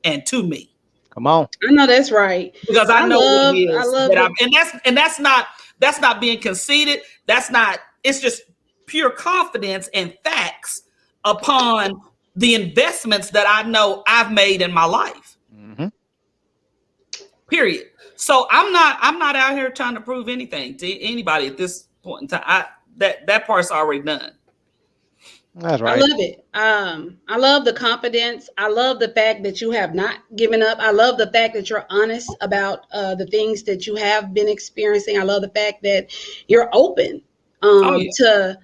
[SPEAKER 3] and to me.
[SPEAKER 1] Come on.
[SPEAKER 2] I know that's right.
[SPEAKER 3] Because I know what it is. And that's not being conceited. It's just pure confidence and facts upon the investments that I know I've made in my life.
[SPEAKER 1] Mm-hmm.
[SPEAKER 3] Period. So I'm not out here trying to prove anything to anybody at this point in time. That part's already done.
[SPEAKER 1] That's right.
[SPEAKER 2] I love it. I love the confidence. I love the fact that you have not given up. I love the fact that you're honest about the things that you have been experiencing. I love the fact that you're open to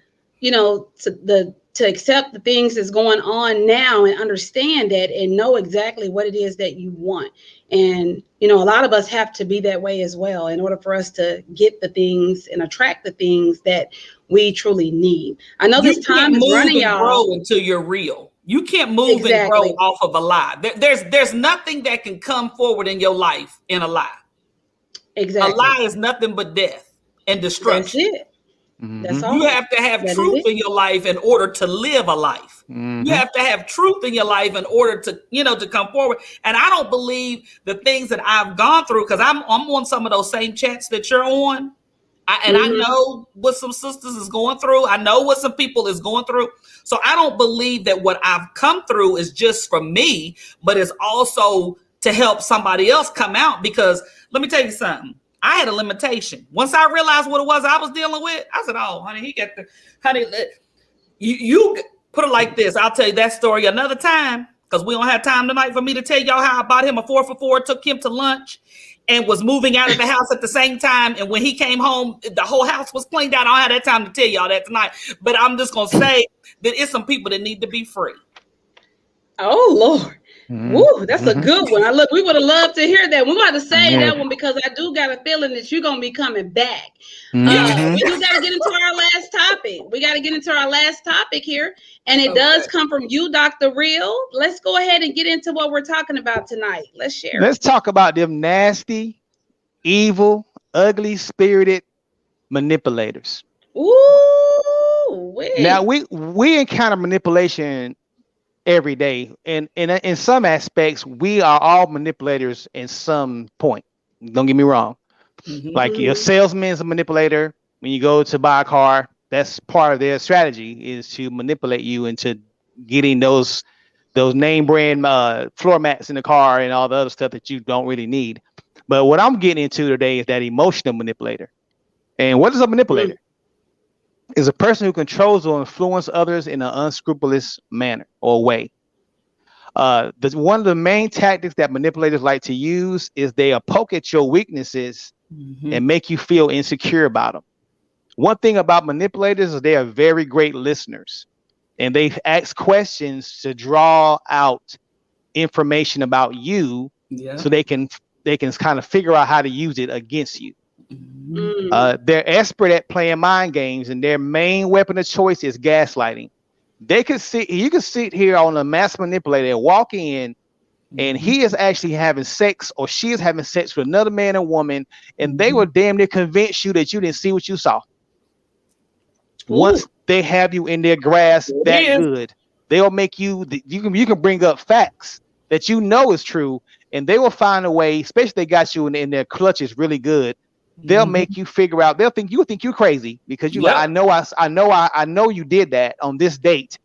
[SPEAKER 2] accept the things that's going on now and understand that and know exactly what it is that you want. And, a lot of us have to be that way as well in order for us to get the things and attract the things that we truly need. I know this time is running, y'all.
[SPEAKER 3] Grow until you're real. You can't move and grow off of a lie. There's nothing that can come forward in your life in a lie.
[SPEAKER 2] Exactly.
[SPEAKER 3] A lie is nothing but death and destruction.
[SPEAKER 2] That's it. Mm-hmm. That's all.
[SPEAKER 3] You have to have truth in your life in order to live a life. Mm-hmm. You have to have truth in your life in order to, to come forward. And I don't believe the things that I've gone through, because I'm on some of those same chats that you're on. I know what some sisters is going through. I know what some people is going through. So I don't believe that what I've come through is just for me, but it's also to help somebody else come out. Because let me tell you something. I had a limitation. Once I realized what it was I was dealing with, I said, oh, honey, you put it like this. I'll tell you that story another time, because we don't have time tonight for me to tell y'all how I bought him a 4-for-4, took him to lunch, and was moving out of the house at the same time. And when he came home, the whole house was cleaned out. I don't have that time to tell y'all that tonight. But I'm just going to say that it's some people that need to be free.
[SPEAKER 2] Oh, Lord. Mm-hmm. Woo, that's a good one. We would have loved to hear that. We're going to say that one because I do got a feeling that you're going to be coming back. We do got to get into our last topic. We got to get into our last topic here. And it does come from you, Dr. Real. Let's go ahead and get into what we're talking about tonight. Let's share.
[SPEAKER 1] Let's talk about them nasty, evil, ugly spirited manipulators.
[SPEAKER 2] Ooh, wait.
[SPEAKER 1] Now we encounter manipulation every day, and in some aspects we are all manipulators in some point. Don't get me wrong. Like your salesman is a manipulator. When you go to buy a car, that's part of their strategy, is to manipulate you into getting those name brand floor mats in the car and all the other stuff that you don't really need. But what I'm getting into today is that emotional manipulator. And what is a manipulator? Is a person who controls or influences others in an unscrupulous manner or way. One of the main tactics that manipulators like to use is they'll poke at your weaknesses and make you feel insecure about them. One thing about manipulators is they are very great listeners, and they ask questions to draw out information about you, so they can kind of figure out how to use it against you. They're expert at playing mind games, and their main weapon of choice is gaslighting. You can sit here on a mass manipulator and walk in and he is actually having sex, or she is having sex with another man or woman, and they will damn near convince you that you didn't see what you saw. Once they have you in their grasp that good, they'll make you can bring up facts that you know is true, and they will find a way, especially if they got you in their clutches really good. They'll make you figure out. They'll think you're crazy because you like, I know you did that on this date.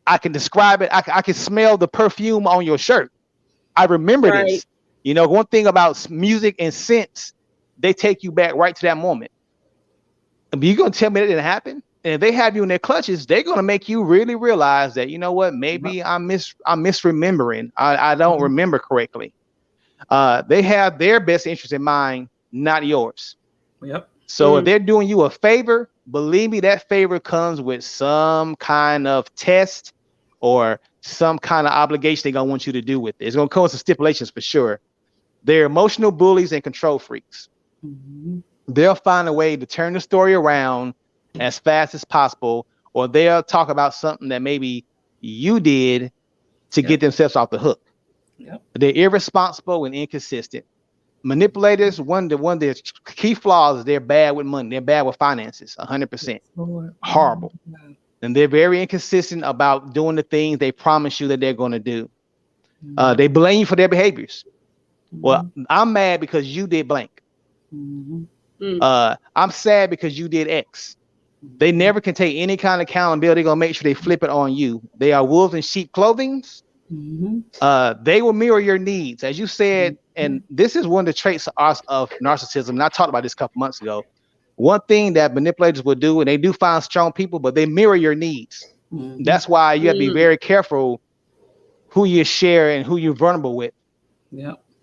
[SPEAKER 1] I can describe it. I can smell the perfume on your shirt. I remember this. You know, one thing about music and scents, they take you back right to that moment. But you're gonna tell me that didn't happen? And if they have you in their clutches, they're gonna make you really realize that, you know what, maybe I'm misremembering. I don't remember correctly. They have their best interest in mind, not yours.
[SPEAKER 3] Yep.
[SPEAKER 1] So if they're doing you a favor, believe me, that favor comes with some kind of test or some kind of obligation they're gonna want you to do with it. It's gonna come with some stipulations for sure. They're emotional bullies and control freaks. They'll find a way to turn the story around as fast as possible, or they'll talk about something that maybe you did to get themselves off the hook. They're irresponsible and inconsistent. Manipulators, one of their key flaws is they're bad with money. They're bad with finances, 100%. Horrible. And they're very inconsistent about doing the things they promise you that they're going to do. They blame you for their behaviors. Well, I'm mad because you did blank. I'm sad because you did X. They never can take any kind of accountability. They're going to make sure they flip it on you. They are wolves in sheep clothing. They will mirror your needs, as you said, and this is one of the traits of narcissism. And I talked about this a couple months ago. One thing that manipulators will do, and they do find strong people, but they mirror your needs. That's why you have to be very careful who you share and who you're vulnerable with.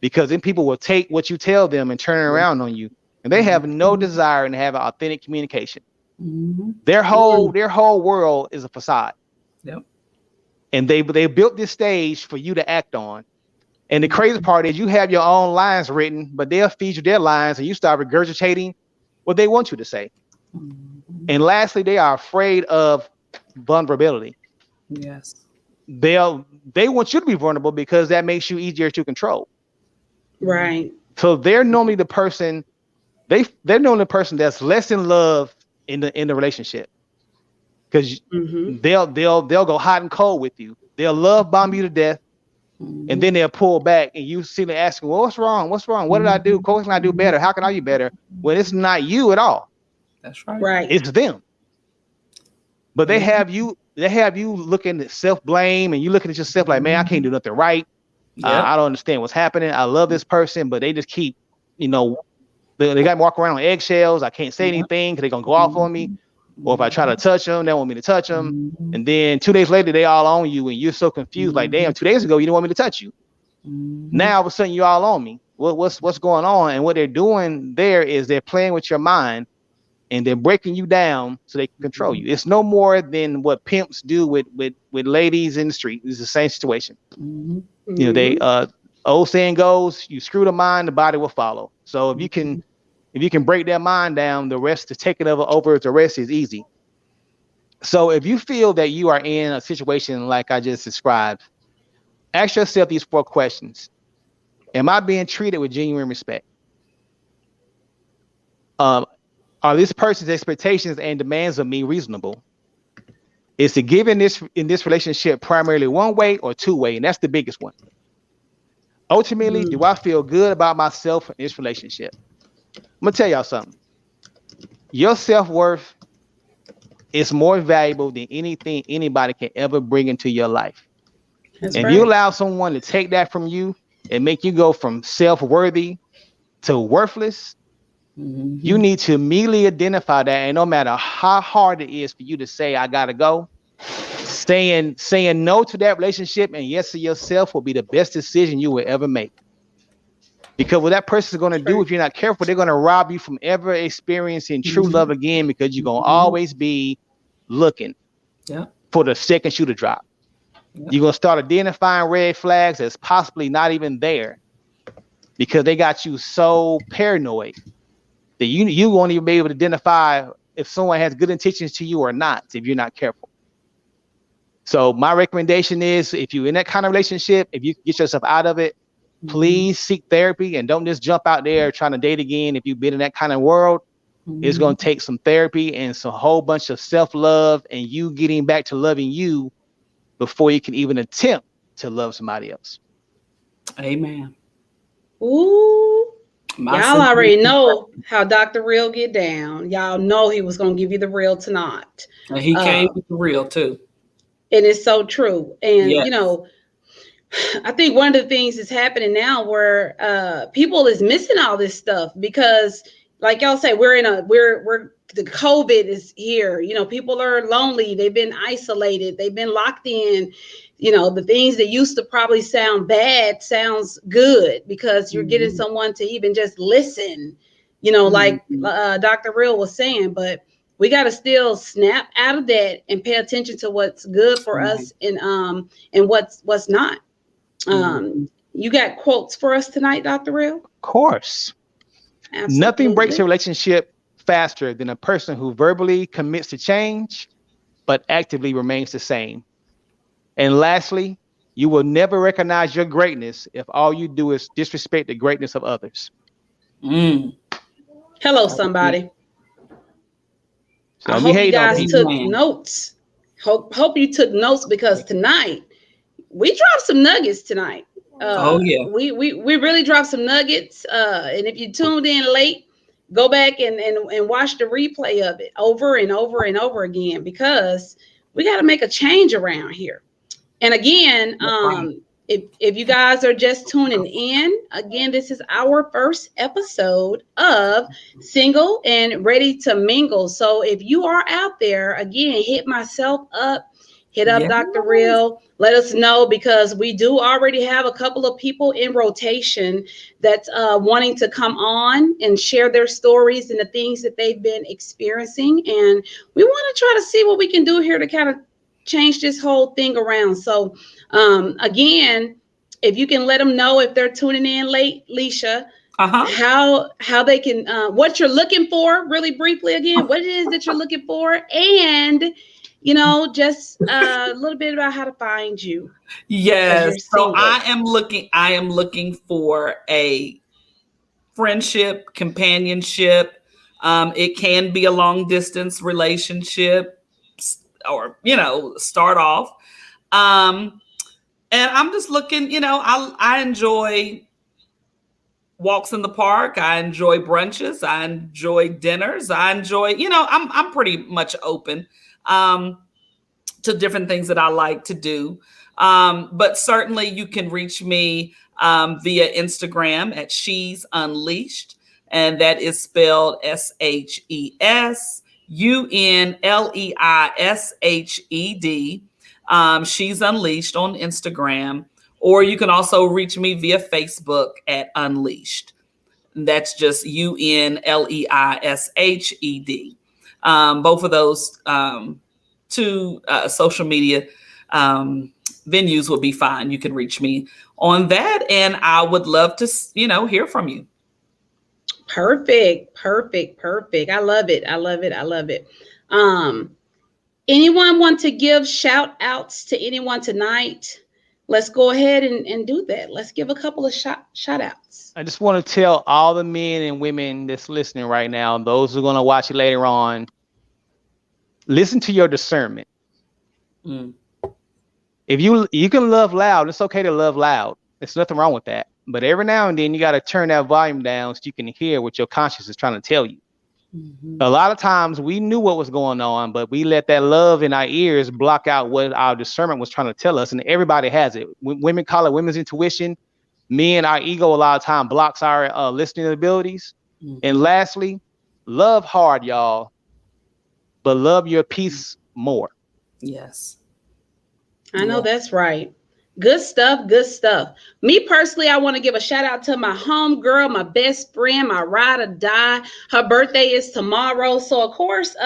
[SPEAKER 1] Because then people will take what you tell them and turn it around on you, and they have no desire to have an authentic communication. Their whole world is a facade. And they built this stage for you to act on. And the crazy part is you have your own lines written, but they'll feed you their lines and you start regurgitating what they want you to say. And lastly, they are afraid of vulnerability. They want you to be vulnerable because that makes you easier to control. So they're normally the person, they're normally the person that's less in love in the relationship. Because they'll go hot and cold with you. They'll love bomb you to death, and then they'll pull back, and you see them asking, "Well, what's wrong? What's wrong? What did I do? What can I do better? How can I do better?" Well, it's not you at all.
[SPEAKER 3] That's right.
[SPEAKER 1] It's them. But they have you. They have you looking at self-blame, and you looking at yourself like, "Man, I can't do nothing right. I don't understand what's happening. I love this person, but they just keep, they got me walk around on eggshells. I can't say anything because they're gonna go off on me." Or if I try to touch them, they want me to touch them. And then 2 days later, they all on you and you're so confused. Like, damn, 2 days ago, you didn't want me to touch you. Now, all of a sudden, you're all on me. What's going on? And what they're doing there is they're playing with your mind and they're breaking you down so they can control you. It's no more than what pimps do with ladies in the street. It's the same situation. They old saying goes, you screw the mind, the body will follow. So if you can break their mind down, the rest to take it over the rest is easy. So if you feel that you are in a situation like I just described, ask yourself these 4 questions. Am I being treated with genuine respect? Are this person's expectations and demands of me reasonable? Is the give in this relationship primarily one way or two way? And that's the biggest one. Ultimately, do I feel good about myself in this relationship? I'm gonna tell y'all something. Your self-worth is more valuable than anything anybody can ever bring into your life. And if you allow someone to take that from you and make you go from self-worthy to worthless, you need to immediately identify that. And no matter how hard it is for you to say, I gotta go, saying no to that relationship and yes to yourself will be the best decision you will ever make. Because what that person is going to do, if you're not careful, they're going to rob you from ever experiencing true love again, because you're going to always be looking for the second shoe to drop. You're going to start identifying red flags that's possibly not even there because they got you so paranoid that you won't even be able to identify if someone has good intentions to you or not if you're not careful. So my recommendation is, if you're in that kind of relationship, if you get yourself out of it, please seek therapy and don't just jump out there trying to date again. If you've been in that kind of world, it's going to take some therapy and some whole bunch of self-love and you getting back to loving you before you can even attempt to love somebody else.
[SPEAKER 3] Amen.
[SPEAKER 2] Ooh. Y'all already know how Dr. Real get down. Y'all know he was going to give you the real tonight.
[SPEAKER 3] And he came with the real too.
[SPEAKER 2] And it's so true. And, you know, I think one of the things that's happening now where people is missing all this stuff because, like y'all say, the COVID is here. You know, people are lonely. They've been isolated. They've been locked in. You know, the things that used to probably sound bad sounds good because you're getting someone to even just listen, you know, like Dr. Real was saying, but we got to still snap out of that and pay attention to what's good for us and what's not. You got quotes for us tonight, Dr. Real?
[SPEAKER 1] Of course. Absolutely. Nothing breaks a relationship faster than a person who verbally commits to change, but actively remains the same. And lastly, you will never recognize your greatness if all you do is disrespect the greatness of others.
[SPEAKER 2] Hello, somebody.
[SPEAKER 1] So
[SPEAKER 2] I hope you guys took notes. Hope you took notes because tonight we dropped some nuggets tonight. We really dropped some nuggets. And if you tuned in late, go back and watch the replay of it over and over and over again because we got to make a change around here. And again, if you guys are just tuning in, again, this is our first episode of Single and Ready to Mingle. So if you are out there, again, hit myself up, hit up Dr. Real, let us know because we do already have a couple of people in rotation that's wanting to come on and share their stories and the things that they've been experiencing. And we want to try to see what we can do here to kind of change this whole thing around. So again, if you can let them know if they're tuning in late, Leisha, how they can what you're looking for really briefly again, what it is that you're looking for, and you know, just a little bit about how to find you.
[SPEAKER 3] Yes. So I am looking for a friendship, companionship. It can be a long distance relationship or, you know, start off. And I'm just looking, you know, I enjoy walks in the park. I enjoy brunches. I enjoy dinners. I enjoy, you know, I'm pretty much open to different things that I like to do. But certainly you can reach me via Instagram at She's Unleashed. And that is spelled SHESUNLEISHED. She's Unleashed on Instagram. Or you can also reach me via Facebook at Unleashed. That's just UNLEISHED. Both of those two social media venues will be fine. You can reach me on that. And I would love to, you know, hear from you.
[SPEAKER 2] Perfect. I love it. Anyone want to give shout outs to anyone tonight? Let's go ahead and do that. Let's give a couple of shout outs.
[SPEAKER 1] I just want to tell all the men and women that's listening right now, and those who are going to watch it later on, listen to your discernment. If you can love loud, it's okay to love loud. There's nothing wrong with that. But every now and then you got to turn that volume down so you can hear what your conscience is trying to tell you. A lot of times we knew what was going on, but we let that love in our ears block out what our discernment was trying to tell us. And everybody has it. Women call it women's intuition. Men, our ego a lot of time blocks our listening abilities. And lastly, love hard, y'all, but love your peace more.
[SPEAKER 3] Yes.
[SPEAKER 2] I know that's right. Good stuff. Me personally, I want to give a shout out to my home girl, my best friend, my ride or die. Her birthday is tomorrow. So of course,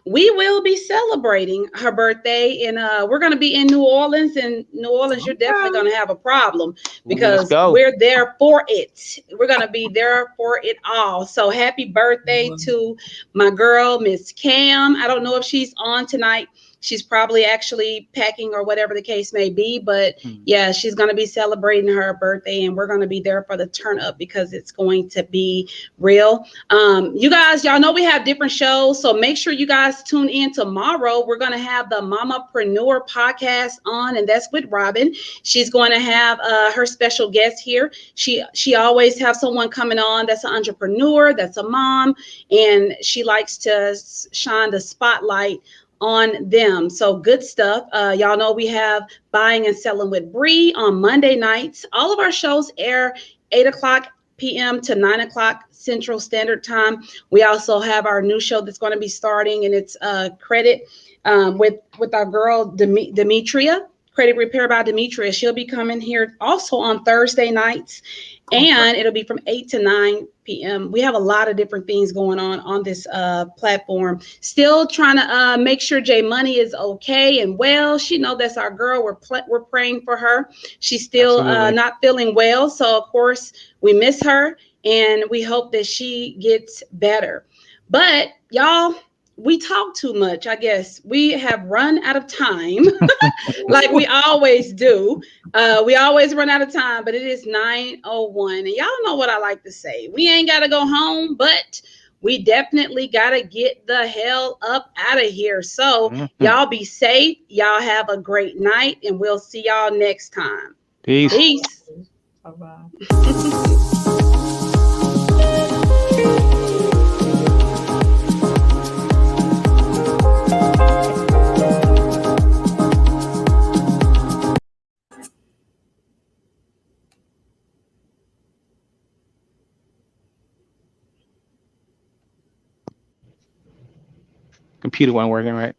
[SPEAKER 2] we will be celebrating her birthday, and we're going to be in New Orleans. And New Orleans, you're definitely going to have a problem because we're there for it. We're going to be there for it all. So happy birthday to my girl, Miss Cam. I don't know if she's on tonight. She's probably actually packing or whatever the case may be. But yeah, she's going to be celebrating her birthday, and we're going to be there for the turn up because it's going to be real. You guys, y'all know we have different shows, so make sure you guys tune in tomorrow. We're going to have the Mamapreneur podcast on, and that's with Robin. She's going to have her special guest here. She always have someone coming on that's an entrepreneur, that's a mom, and she likes to shine the spotlight on them. So good stuff. Y'all know we have Buying and Selling with Bree on Monday nights. All of our shows air 8:00 p.m. to 9:00 Central Standard Time. We also have our new show that's going to be starting, and it's credit with our girl Demetria. Credit Repair by Demetria. She'll be coming here also on Thursday nights, and it'll be from 8 to 9 p.m. We have a lot of different things going on this platform. Still trying to make sure J Money is okay and well. She know that's our girl. We're praying for her. She's still not feeling well, so of course we miss her, and we hope that she gets better. But y'all, we talk too much. I guess we have run out of time like we always do. We always run out of time, but it is 9:01. And y'all know what I like to say. We ain't got to go home, but we definitely got to get the hell up out of here. So y'all be safe. Y'all have a great night, and we'll see y'all next time. Peace. Bye-bye.
[SPEAKER 1] Computer wasn't working right.